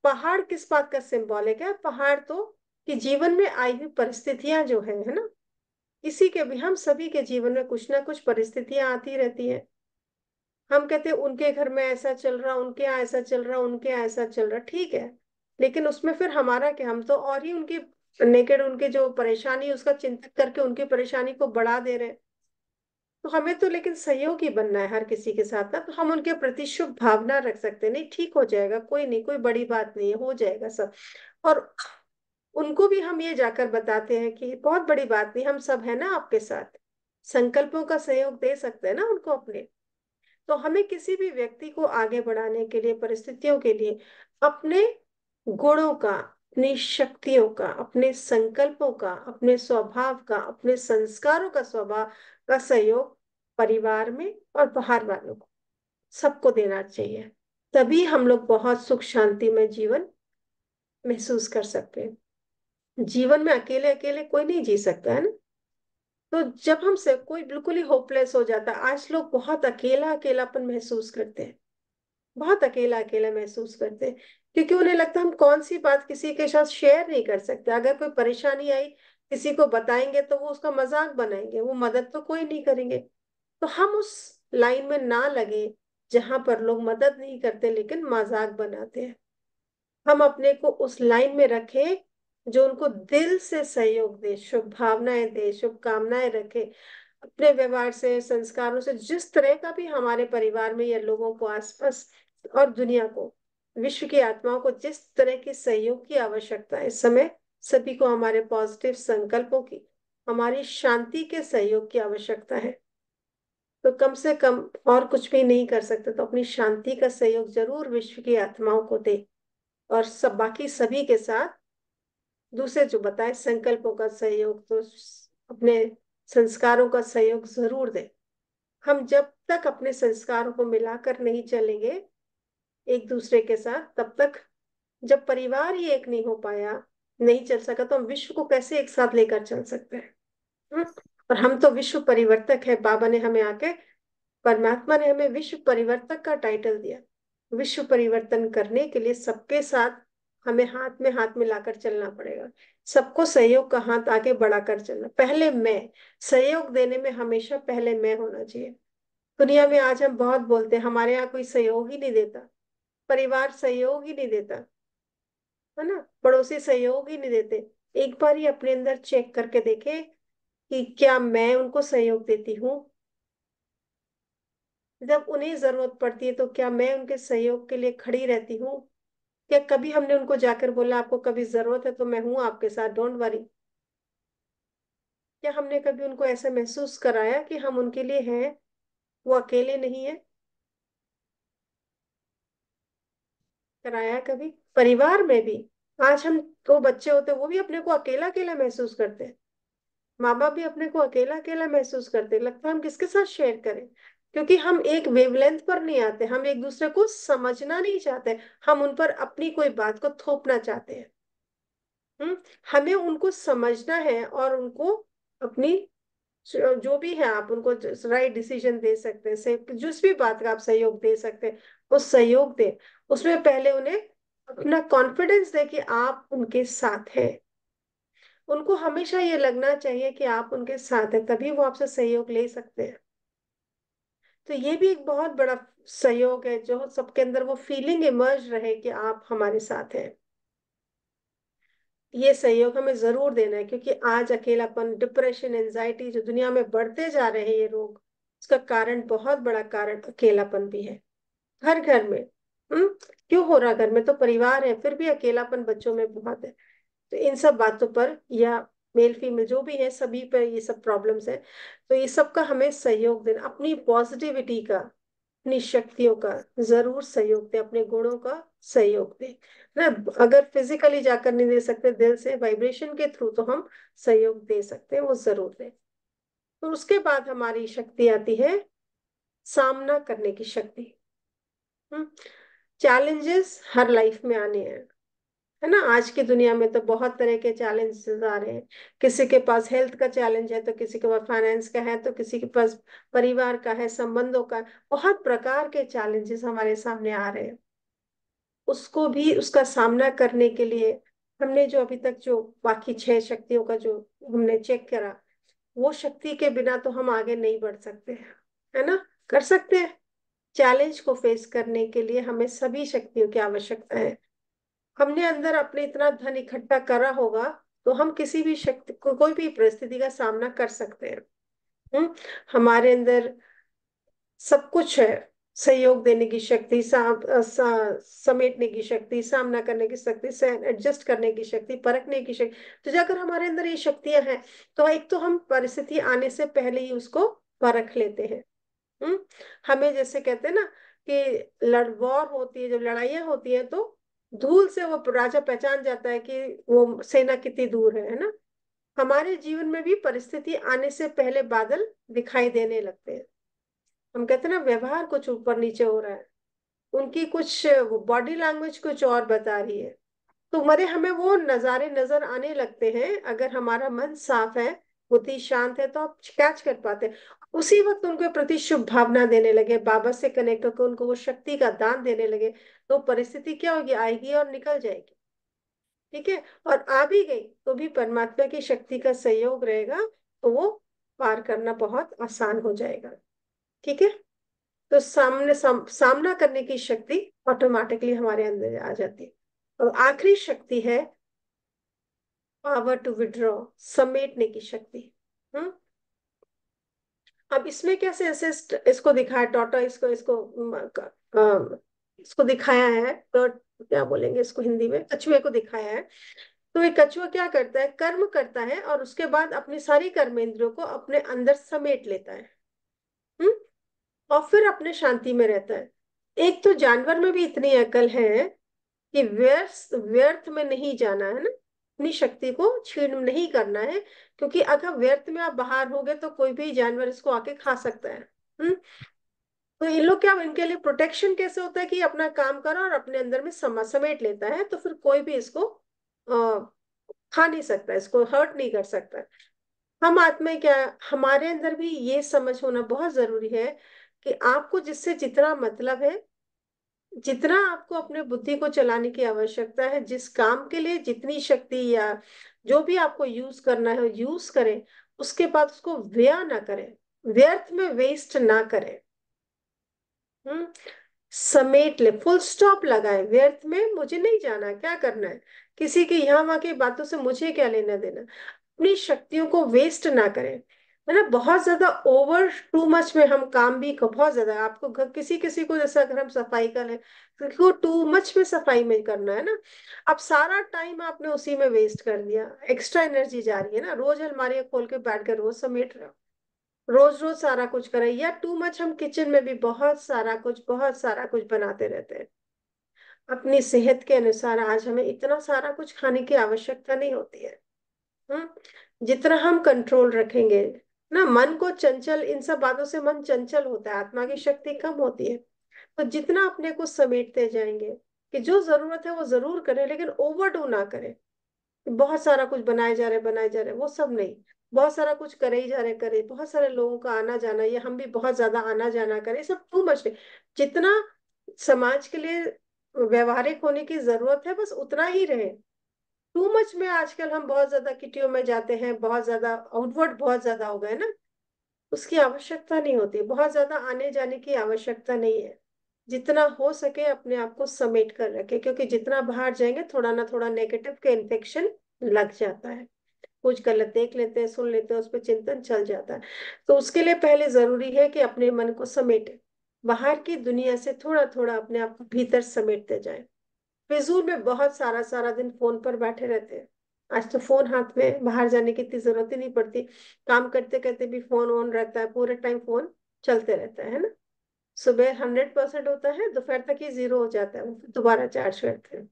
पहाड़ किस बात का सिंबॉलिक है? पहाड़ तो कि जीवन में आई हुई परिस्थितियां जो है ना, इसी के भी हम सभी के जीवन में कुछ ना कुछ परिस्थितियां आती रहती हैं। हम कहते हैं उनके घर में ऐसा चल रहा, उनके यहाँ ऐसा चल रहा, उनके यहाँ ऐसा चल रहा, ठीक है। लेकिन उसमें फिर हमारा क्या, हम तो और ही उनकी नेकेड, उनके जो परेशानी उसका चिंतन करके उनकी परेशानी को बढ़ा दे रहे हैं। तो हमें तो लेकिन सहयोगी बनना है हर किसी के साथ ना, तो हम उनके प्रति शुभ भावना रख सकते हैं, नहीं ठीक हो जाएगा, कोई नहीं, कोई बड़ी बात नहीं है, हो जाएगा सब। और उनको भी हम ये जाकर बताते हैं कि बहुत बड़ी बात नहीं, हम सब है ना आपके साथ, संकल्पों का सहयोग दे सकते हैं ना उनको अपने। तो हमें किसी भी व्यक्ति को आगे बढ़ाने के लिए, परिस्थितियों के लिए, अपने गुणों का, अपनी शक्तियों का, अपने संकल्पों का, अपने स्वभाव का, अपने संस्कारों का, स्वभाव का सहयोग परिवार में और बाहर वालों को, सबको देना चाहिए। तभी हम लोग बहुत सुख शांति में जीवन महसूस कर सकते हैं। जीवन में अकेले अकेले कोई नहीं जी सकता, है ना। तो जब हमसे कोई बिल्कुल ही होपलेस हो जाता है, आज लोग बहुत अकेला अकेलापन महसूस करते हैं, बहुत अकेला अकेला महसूस करते हैं, क्योंकि उन्हें लगता है हम कौन सी बात किसी के साथ शेयर नहीं कर सकते, अगर कोई परेशानी आई किसी को बताएंगे तो वो उसका मजाक बनाएंगे, वो मदद तो कोई नहीं करेंगे। तो हम उस लाइन में ना लगे जहां पर लोग मदद नहीं करते लेकिन मजाक बनाते हैं। हम अपने को उस लाइन में रखें जो उनको दिल से सहयोग दे, शुभ भावनाएं दे, शुभकामनाएं रखे, अपने व्यवहार से, संस्कारों से, जिस तरह का भी हमारे परिवार में या लोगों को आसपास और दुनिया को, विश्व की आत्माओं को जिस तरह की सहयोग की आवश्यकता है इस समय, सभी को हमारे पॉजिटिव संकल्पों की, हमारी शांति के सहयोग की आवश्यकता है। तो कम से कम और कुछ भी नहीं कर सकते तो अपनी शांति का सहयोग जरूर विश्व की आत्माओं को दे, और सब बाकी सभी के साथ दूसरे जो बताए संकल्पों का सहयोग, तो अपने संस्कारों का सहयोग जरूर दे। हम जब तक अपने संस्कारों को मिलाकर नहीं चलेंगे एक दूसरे के साथ, तब तक, जब परिवार ही एक नहीं हो पाया, नहीं चल सका, तो हम विश्व को कैसे एक साथ लेकर चल सकते हैं? हम्म? और हम तो विश्व परिवर्तक है, बाबा ने हमें आके, परमात्मा ने हमें विश्व परिवर्तक का टाइटल दिया। विश्व परिवर्तन करने के लिए सबके साथ हमें हाथ में हाथ मिलाकर चलना पड़ेगा, सबको सहयोग का हाथ आगे बढ़ाकर चलना, पहले मैं, सहयोग देने में हमेशा पहले मैं होना चाहिए। दुनिया में आज हम बहुत बोलते हैं, हमारे यहाँ कोई सहयोग ही नहीं देता, परिवार सहयोग ही नहीं देता, है ना, पड़ोसी सहयोग ही नहीं देते। एक बार ही अपने अंदर चेक करके देखे कि क्या मैं उनको सहयोग देती हूँ, जब उन्हें जरूरत पड़ती है तो क्या मैं उनके सहयोग के लिए खड़ी रहती हूँ? क्या कभी हमने उनको जाकर बोला आपको कभी जरूरत है तो मैं हूं आपके साथ, डोंट वरी? क्या हमने कभी उनको ऐसा महसूस कराया कि हम उनके लिए हैं, वो अकेले नहीं है? कराया कभी? परिवार में भी आज हम दो बच्चे होते हैं, वो भी अपने को अकेला अकेला महसूस करते हैं, माँ बाप भी अपने को अकेला अकेला महसूस करते हैं, लगता है हम किसके साथ शेयर करें। क्योंकि हम एक वेवलेंथ पर नहीं आते, हम एक दूसरे को समझना नहीं चाहते, हम उन पर अपनी कोई बात को थोपना चाहते हैं। हमें उनको समझना है और उनको अपनी जो भी है आप उनको राइट डिसीजन दे सकते हैं, जिस भी बात का आप सहयोग दे सकते हैं वो सहयोग दे। उसमें पहले उन्हें अपना कॉन्फिडेंस दे कि आप उनके साथ हैं। उनको हमेशा ये लगना चाहिए कि आप उनके साथ हैं, तभी वो आपसे सहयोग ले सकते हैं। तो ये भी एक बहुत बड़ा सहयोग है, जो सबके अंदर वो फीलिंग इमर्ज रहे कि आप हमारे साथ हैं। ये सहयोग हमें जरूर देना है, क्योंकि आज अकेलापन, डिप्रेशन, एंजाइटी जो दुनिया में बढ़ते जा रहे हैं ये रोग, उसका कारण, बहुत बड़ा कारण अकेलापन भी है। हर घर में। हम्म क्यों हो रहा? घर में तो परिवार है, फिर भी अकेलापन बच्चों में बहुत है। तो इन सब बातों पर, या मेल फीमेल जो भी है, सभी पर ये सब प्रॉब्लम्स है। तो ये सब का हमें सहयोग देना, अपनी पॉजिटिविटी का, अपनी शक्तियों का जरूर सहयोग दें, अपने गुणों का सहयोग दें ना। अगर फिजिकली जाकर नहीं दे सकते, दिल से वाइब्रेशन के थ्रू तो हम सहयोग दे सकते हैं, वो जरूर दें। तो उसके बाद हमारी शक्ति आती है सामना करने की शक्ति। चैलेंजेस हर लाइफ में आने हैं, है ना। आज की दुनिया में तो बहुत तरह के चैलेंजेस आ रहे हैं। किसी के पास हेल्थ का चैलेंज है, तो किसी के पास फाइनेंस का है, तो किसी के पास परिवार का है, संबंधों का। बहुत प्रकार के चैलेंजेस हमारे सामने आ रहे हैं। उसको भी, उसका सामना करने के लिए हमने जो अभी तक जो बाकी 6 शक्तियों का जो हमने चेक करा, वो शक्ति के बिना तो हम आगे नहीं बढ़ सकते हैं, है ना। कर सकते हैं। चैलेंज को फेस करने के लिए हमें सभी शक्तियों की आवश्यकता है। हमने अंदर अपने इतना धन इकट्ठा करा होगा, तो हम किसी भी शक्ति को, कोई भी परिस्थिति का सामना कर सकते हैं। हम्म हमारे अंदर सब कुछ है। सहयोग देने की शक्ति, समेटने की शक्ति, सामना करने की शक्ति, एडजस्ट करने की शक्ति, परखने की शक्ति। तो जो अगर हमारे अंदर ये शक्तियां हैं, तो एक तो हम परिस्थिति आने से पहले ही उसको परख लेते हैं। हम्म हमें जैसे कहते हैं ना कि वॉर होती है, जब लड़ाइयाँ होती है, तो धूल से वो राजा पहचान जाता है कि वो सेना कितनी दूर है ना। हमारे जीवन में भी परिस्थिति आने से पहले बादल दिखाई देने लगते हैं। हम कहते हैं ना, व्यवहार कुछ ऊपर नीचे हो रहा है, उनकी कुछ बॉडी लैंग्वेज कुछ और बता रही है। तो हमारे, हमें वो नजारे नजर आने लगते हैं। अगर हमारा मन साफ है, बुद्धि शांत है, तो आप कैच कर पाते हैं। उसी वक्त उनके प्रति शुभ भावना देने लगे, बाबा से कनेक्ट होकर उनको वो शक्ति का दान देने लगे, तो परिस्थिति क्या होगी? आएगी और निकल जाएगी। ठीक है। और आ भी गई तो भी परमात्मा की शक्ति का सहयोग रहेगा, तो वो पार करना बहुत आसान हो जाएगा। ठीक है। तो सामना करने की शक्ति ऑटोमेटिकली हमारे अंदर आ जाती है। और आखिरी शक्ति है पावर टू विड्रॉ, समेटने की शक्ति। हम्म अब इसमें कैसे ऐसे इसको दिखाया, टोटा इसको इसको इसको दिखाया है, तो क्या बोलेंगे इसको हिंदी में, कछुए को दिखाया है। तो ये कछुआ क्या करता है? कर्म करता है और उसके बाद अपनी सारी कर्मेंद्रियों को अपने अंदर समेट लेता है। हम्म और फिर अपने शांति में रहता है। एक तो जानवर में भी इतनी अकल है कि व्यर्थ व्यर्थ में नहीं जाना है ना, अपनी शक्ति को छीन नहीं करना है। क्योंकि अगर व्यर्थ में आप बाहर होगे, तो कोई भी जानवर इसको आके खा सकता है। हम्म तो इन लोग क्या, इनके लिए प्रोटेक्शन कैसे होता है कि अपना काम करो और अपने अंदर में समेट लेता है, तो फिर कोई भी इसको खा नहीं सकता, इसको हर्ट नहीं कर सकता। हम आत्मा क्या, हमारे अंदर भी ये समझ होना बहुत जरूरी है कि आपको जिससे जितना मतलब है, जितना आपको अपने बुद्धि को चलाने की आवश्यकता है, जिस काम के लिए जितनी शक्ति या जो भी आपको यूज करना है यूज करें। उसके बाद उसको व्यय ना करें, व्यर्थ में वेस्ट ना करें। हम्म समेट ले, फुल स्टॉप लगाए, व्यर्थ में मुझे नहीं जाना, क्या करना है, किसी की यहाँ वहां की बातों से मुझे क्या लेना देना। अपनी शक्तियों को वेस्ट ना करें, है ना। बहुत ज्यादा ओवर टू मच में हम काम भी बहुत ज्यादा, आपको किसी किसी को, जैसे अगर हम सफाई कर रहे हैं, किसी को टू मच में सफाई में करना है ना। अब सारा टाइम आपने उसी में वेस्ट कर दिया, एक्स्ट्रा एनर्जी जा रही है ना। रोज अलमारियां खोल के बैठ कर रोज समेट रहे हो, रोज रोज सारा कुछ करें, या टू मच हम किचन में भी बहुत सारा कुछ बनाते रहते हैं। अपनी सेहत के अनुसार आज हमें इतना सारा कुछ खाने की आवश्यकता नहीं होती है। जितना हम कंट्रोल रखेंगे, ना, मन को चंचल, इन सब बातों से मन चंचल होता है, आत्मा की शक्ति कम होती है। तो जितना अपने को समेटते जाएंगे कि जो जरूरत है वो जरूर करें, लेकिन ओवरडू ना करें। बहुत सारा कुछ बनाए जा रहे वो सब नहीं। बहुत सारा कुछ करे ही जा रहे, करे, बहुत सारे लोगों का आना जाना, ये हम भी बहुत ज्यादा आना जाना करें, सब टू मच नहीं। जितना समाज के लिए व्यवहारिक होने की जरूरत है बस उतना ही रहे। टू मच में आजकल हम बहुत ज्यादा किटियों में जाते हैं, बहुत ज्यादा आउटवर्ड बहुत ज्यादा हो गए ना। उसकी आवश्यकता नहीं होती, बहुत ज्यादा आने जाने की आवश्यकता नहीं है। जितना हो सके अपने आप को समेट कर रखे, क्योंकि जितना बाहर जाएंगे थोड़ा ना थोड़ा नेगेटिव के इन्फेक्शन लग जाता है। कुछ गलत देख लेते हैं, सुन लेते हैं, उस पर चिंतन चल जाता है। तो उसके लिए पहले जरूरी है कि अपने मन को समेटे, बाहर की दुनिया से थोड़ा थोड़ा अपने आप को भीतर समेटते जाए। फिजूल में बहुत सारा सारा दिन फोन पर बैठे रहते हैं। आज तो फोन हाथ में, बाहर जाने की इतनी जरूरत ही नहीं पड़ती। काम करते करते भी फोन ऑन रहता है, पूरे टाइम फोन चलते रहता है ना। सुबह 100% होता है, दोपहर तक ही जीरो हो जाता है, वो फिर दोबारा चार्ज करते हैं।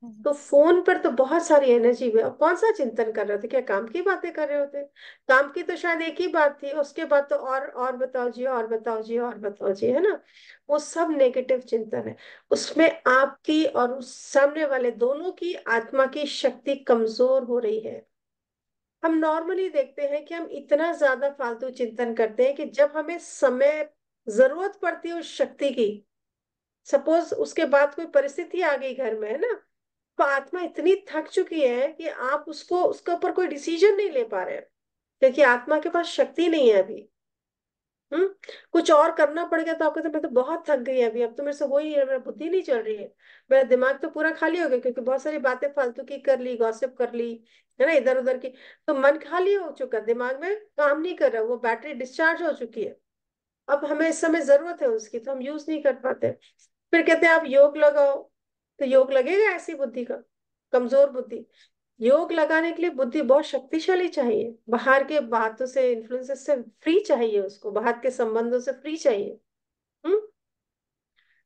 हम्म। तो फोन पर तो बहुत सारी एनर्जी भी, अब कौन सा चिंतन कर रहे थे, क्या काम की बातें कर रहे होते? काम की तो शायद एक ही बात थी, उसके बाद तो और बताओ जी, और बताओ जी, और बताओ जी, है ना। वो सब नेगेटिव चिंतन है। उसमें आपकी और उस सामने वाले दोनों की आत्मा की शक्ति कमजोर हो रही है। हम नॉर्मली देखते हैं कि हम इतना ज्यादा फालतू चिंतन करते हैं कि जब हमें समय जरूरत पड़ती है उस शक्ति की, सपोज उसके बाद कोई परिस्थिति आ गई घर में, है ना, तो आत्मा इतनी थक चुकी है कि आप उसको, उसके ऊपर कोई डिसीजन नहीं ले पा रहे हैं, क्योंकि आत्मा के पास शक्ति नहीं है अभी। हम्म। कुछ और करना पड़ गया तो आप कहते हैं, मैं तो बहुत थक गई अभी, अब तो मेरे से हो ही नहीं रहा, मेरा बुद्धि नहीं चल रही है, मेरा दिमाग तो पूरा खाली हो गया, क्योंकि बहुत सारी बातें फालतू की कर ली, गॉसिप कर ली, है ना, इधर उधर की। तो मन खाली हो चुका, दिमाग में काम नहीं कर रहा, वो बैटरी डिस्चार्ज हो चुकी है। अब हमें इस समय जरूरत है उसकी, तो हम यूज नहीं कर पाते। फिर कहते हैं आप योग लगाओ, तो योग लगेगा ऐसी बुद्धि का? कमजोर बुद्धि। योग लगाने के लिए बुद्धि बहुत शक्तिशाली चाहिए, बाहर के बातों से, इन्फ्लुएंसेस से फ्री चाहिए, उसको बाहर के संबंधों से फ्री चाहिए। हम्म।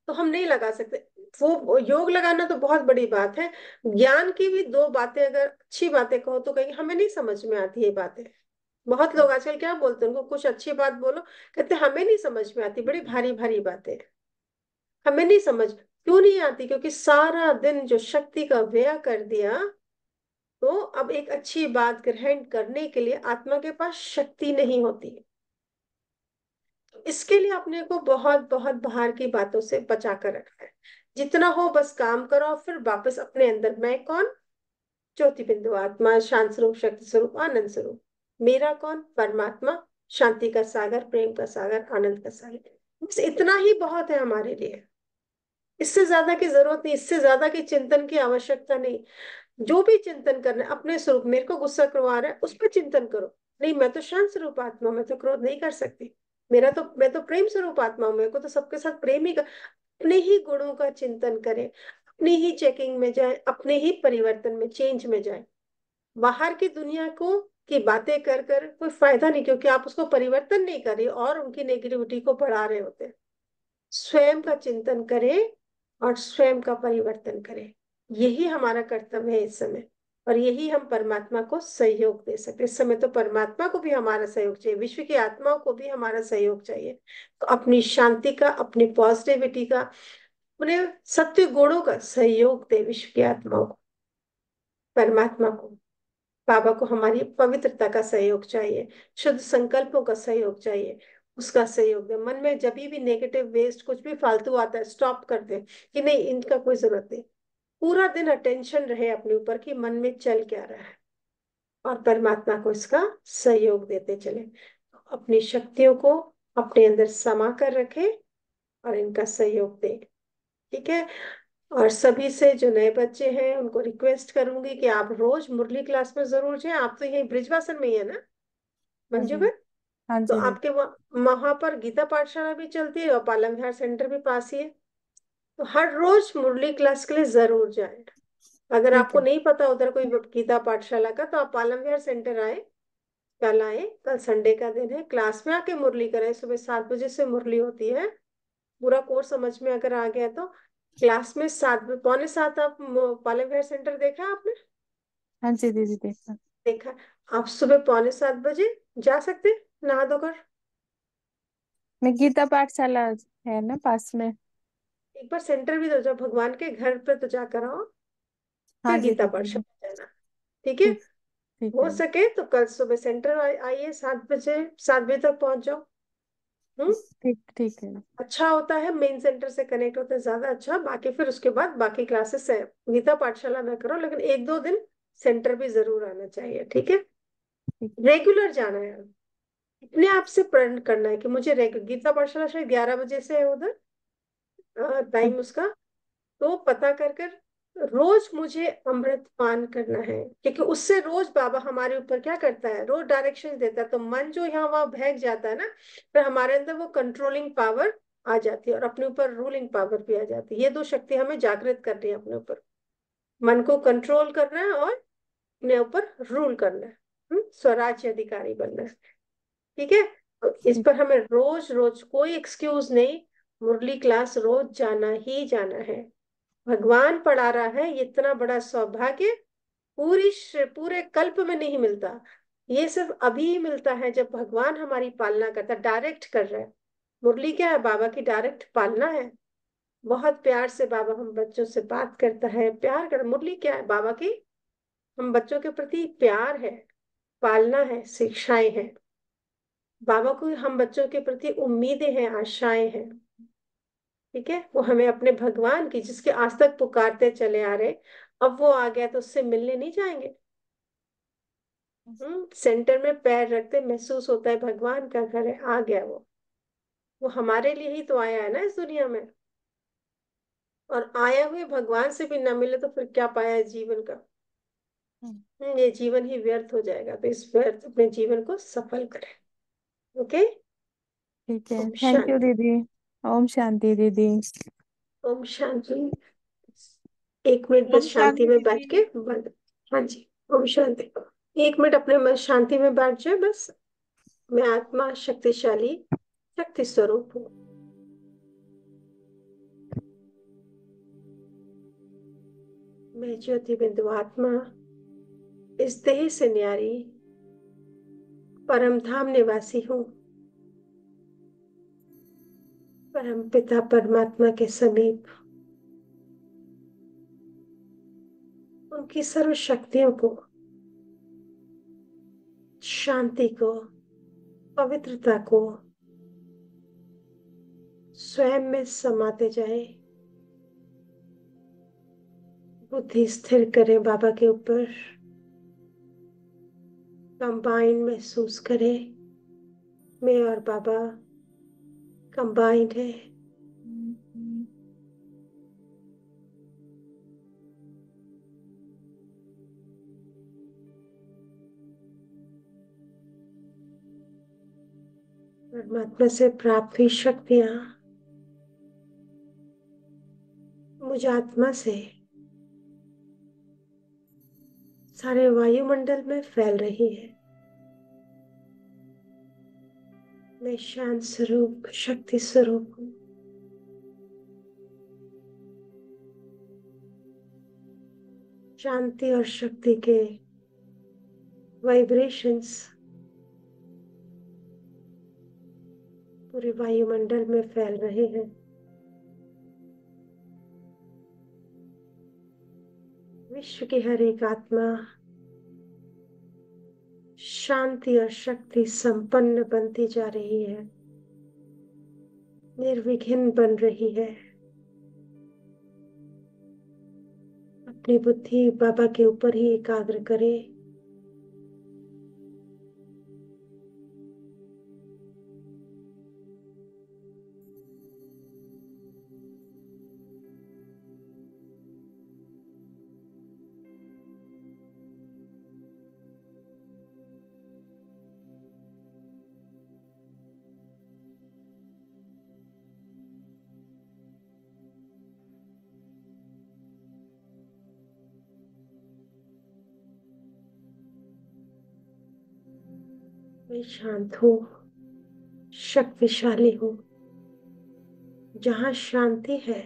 तो हम नहीं लगा सकते। वो योग लगाना तो बहुत बड़ी बात है। ज्ञान की भी दो बातें अगर अच्छी बातें कहो तो कहेंगे हमें नहीं समझ में आती ये बातें। बहुत लोग आजकल क्या बोलते हैं, उनको कुछ अच्छी बात बोलो, कहते हमें नहीं समझ में आती, बड़ी भारी भारी बातें हैं। हमें नहीं समझ, क्यों नहीं आती? क्योंकि सारा दिन जो शक्ति का व्यय कर दिया, तो अब एक अच्छी बात ग्रहण करने के लिए आत्मा के पास शक्ति नहीं होती। तो इसके लिए अपने को बहुत बहुत बाहर की बातों से बचा कर रखना है। जितना हो बस काम करो, और फिर वापस अपने अंदर, मैं कौन? ज्योति बिंदु आत्मा, शांत स्वरूप, शक्ति स्वरूप, आनंद स्वरूप। मेरा कौन? परमात्मा, शांति का सागर, प्रेम का सागर, आनंद का सागर। बस इतना ही बहुत है हमारे लिए। इससे ज्यादा की जरूरत नहीं, इससे ज्यादा की चिंतन की आवश्यकता नहीं। जो भी चिंतन करना है अपने स्वरूप, मेरे को गुस्सा करवा रहा है उस पर चिंतन करो। नहीं, मैं तो शांत स्वरूप आत्मा, मैं तो क्रोध नहीं कर सकती। मैं तो प्रेम स्वरूप आत्मा हूं, मेरे को तो सबके साथ प्रेम ही कर। अपने ही गुणों का चिंतन करें, अपनी ही चेकिंग में जाए, अपने ही परिवर्तन में, चेंज में जाए। बाहर की दुनिया को की बातें कर कर कोई फायदा नहीं, क्योंकि आप उसको परिवर्तन नहीं कर रहे और उनकी नेगेटिविटी को बढ़ा रहे होते हैं। स्वयं का चिंतन करें और स्वयं का परिवर्तन करें। यही हमारा कर्तव्य है इस समय। और यही हम परमात्मा को सहयोग दे सकते, इस समय तो परमात्मा को भी हमारा सहयोग चाहिए, विश्व की आत्माओं को भी हमारा सहयोग चाहिए। तो अपनी शांति का, अपनी पॉजिटिविटी का, अपने सत्य गुणों का सहयोग दे विश्व की आत्माओं को, परमात्मा को, बाबा को। हमारी पवित्रता का सहयोग चाहिए, शुद्ध संकल्पों का सहयोग चाहिए, उसका सहयोग दे। मन में जब भी नेगेटिव वेस्ट कुछ भी फालतू आता है, स्टॉप कर दे कि नहीं, इनका कोई जरूरत नहीं। पूरा दिन अटेंशन रहे अपने ऊपर कि मन में चल क्या रहा है, और परमात्मा को इसका सहयोग देते चले। अपनी शक्तियों को अपने अंदर समा कर रखे और इनका सहयोग दे। ठीक है। और सभी से जो नए बच्चे हैं उनको रिक्वेस्ट करूंगी कि आप रोज मुरली क्लास में जरूर जाएं। आप तो यही ब्रिजवासन में ही है ना, हाँ मंजू जी। में? हाँ तो जी दीदी। आपके वहां पर गीता पाठशाला भी चलती है और पालम विहार सेंटर भी पास ही है। तो हर रोज मुरली क्लास के लिए जरूर जाएं। अगर ठीक आपको है। नहीं पता उधर कोई गीता पाठशाला का, तो आप पालम विहार सेंटर आए, कल आए, कल संडे का दिन है, क्लास में आके मुरली करें। सुबह 7 बजे से मुरली होती है। पूरा कोर्स समझ में अगर आ गया तो क्लास में 7, पौने 7 आप पालम विहार सेंटर देखा है आपने? हाँ जी दीदी देखा। देखा। आप सुबह पौने 7 बजे जा सकते हैं। नहा धोकर। मैं गीता पाठशाला है ना पास में। एक बार सेंटर भी तो जाओ, भगवान के घर पे तो जाकर आओ, हाँ फिर जी गीता दीदी। पाठशाला जाना। ठीक है। ठीक। ठीक हो है। सके तो कल सुबह सेंटर आइए, 7 बजे, 7 बजे तक पहुंच जाओ। हम्म। ठीक ठीक है। अच्छा होता है, मेन सेंटर से कनेक्ट होते हैं, ज्यादा अच्छा। बाकी फिर उसके बाद बाकी क्लासेस है, गीता पाठशाला में करो, लेकिन 1-2 दिन सेंटर भी जरूर आना चाहिए। ठीक है। ठीक। रेगुलर जाना है, अपने आप से प्रण करना है कि मुझे गीता पाठशाला शायद 11 बजे से है उधर, अब। टाइम उसका। तो पता कर कर रोज मुझे अमृत पान करना है, क्योंकि उससे रोज बाबा हमारे ऊपर क्या करता है, रोज डायरेक्शन देता है। तो मन जो यहाँ वहां बहक जाता है ना, फिर हमारे अंदर वो कंट्रोलिंग पावर आ जाती है, और अपने ऊपर रूलिंग पावर भी आ जाती है। ये दो शक्ति हमें जागृत करनी है अपने ऊपर। मन को कंट्रोल करना है और अपने ऊपर रूल करना है। स्वराज्य अधिकारी बनना है। ठीक है। तो इस ठीक। पर हमें रोज रोज कोई एक्सक्यूज नहीं, मुरली क्लास रोज जाना ही जाना है। भगवान पढ़ा रहा है, ये इतना बड़ा सौभाग्य पूरे कल्प में नहीं मिलता। ये सिर्फ अभी ही मिलता है, जब भगवान हमारी पालना करता, डायरेक्ट कर रहा है। मुरली क्या है, बाबा की डायरेक्ट पालना है। बहुत प्यार से बाबा हम बच्चों से बात करता है, प्यार कर। मुरली क्या है, बाबा की हम बच्चों के प्रति प्यार है, पालना है, शिक्षाएं हैं। बाबा को हम बच्चों के प्रति उम्मीदें हैं, आशाएं हैं। ठीक है। वो हमें अपने भगवान की, जिसके आज तक पुकारते चले आ रहे, अब वो आ गया तो उससे मिलने नहीं जाएंगे। सेंटर में पैर रखते महसूस होता है भगवान का घर है, आ गया वो हमारे लिए ही तो आया है ना इस दुनिया में। और आए हुए भगवान से भी ना मिले तो फिर क्या पाया इस जीवन का। ये जीवन ही व्यर्थ हो जाएगा, तो इस व्यर्थ अपने जीवन को सफल करें। ओके। ठीक है। ओम थैंक यू शांति। दीदी। ओम शांति दीदी। ओम शांति। 1 मिनट बस ओम शांति शांति में बैठ दीदी। के बंद। हाँ जी। ओम शांति। 1 मिनट अपने मन शांति में बैठ जाए बस। मैं आत्मा शक्तिशाली, शक्ति स्वरूप हूँ। मैं ज्योति बिंदु आत्मा, इस देह से न्यारी परम धाम निवासी हूँ। परम पिता परमात्मा के समीप उनकी सर्व शक्तियों को, शांति को, पवित्रता को स्वयं में समाते जाए। बुद्धि स्थिर करें बाबा के ऊपर, कंबाइन महसूस करें। मैं और बाबा कंबाइंड है। परमात्मा से प्राप्त हुई शक्तियां मुझ आत्मा से सारे वायुमंडल में फैल रही है। मैं शांत स्वरूप, शक्ति स्वरूप हूँ। शांति और शक्ति के वाइब्रेशंस पूरे वायुमंडल में फैल रहे हैं। विश्व की हर एक आत्मा शांति और शक्ति संपन्न बनती जा रही है, निर्विघ्न बन रही है। अपनी बुद्धि बाबा के ऊपर ही एकाग्र करें। मैं शांत हूँ, शक्तिशाली हूँ। जहाँ शांति है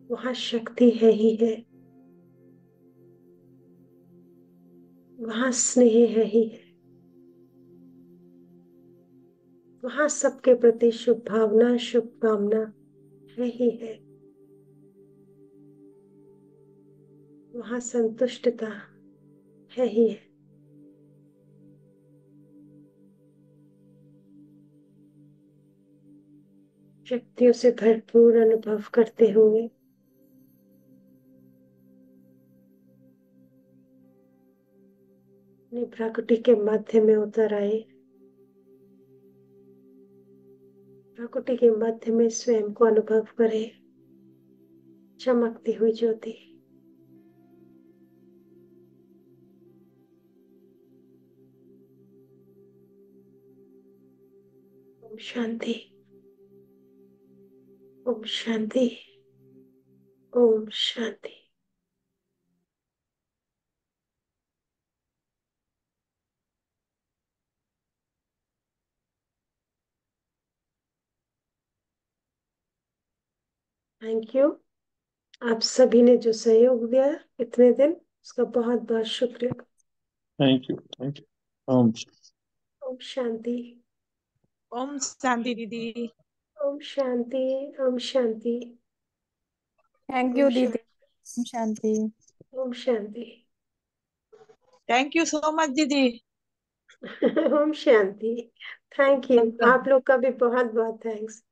वहाँ शक्ति है ही है, वहाँ स्नेह है ही है। वहां सबके प्रति शुभ भावना, शुभकामना है ही है। वहां संतुष्टता है ही है। शक्तियों से भरपूर अनुभव करते हुए अपनी प्रकृति के मध्य में उतर आए। प्रकृति के मध्य में स्वयं को अनुभव करें, चमकती हुई ज्योति। ओम शांति। ओम शांति। ओम शांति। Thank you. आप सभी ने जो सहयोग दिया इतने दिन, उसका बहुत बहुत शुक्रिया। Thank you, thank you. ओम शांति। ओम शांति दीदी। ओम शांति। ओम शांति। थैंक ओम यू शांति। दीदी। ओम शांति। ओम शांति। थैंक यू सो मच दीदी। ओम शांति। Thank you. आप लोग का भी बहुत बहुत थैंक्स।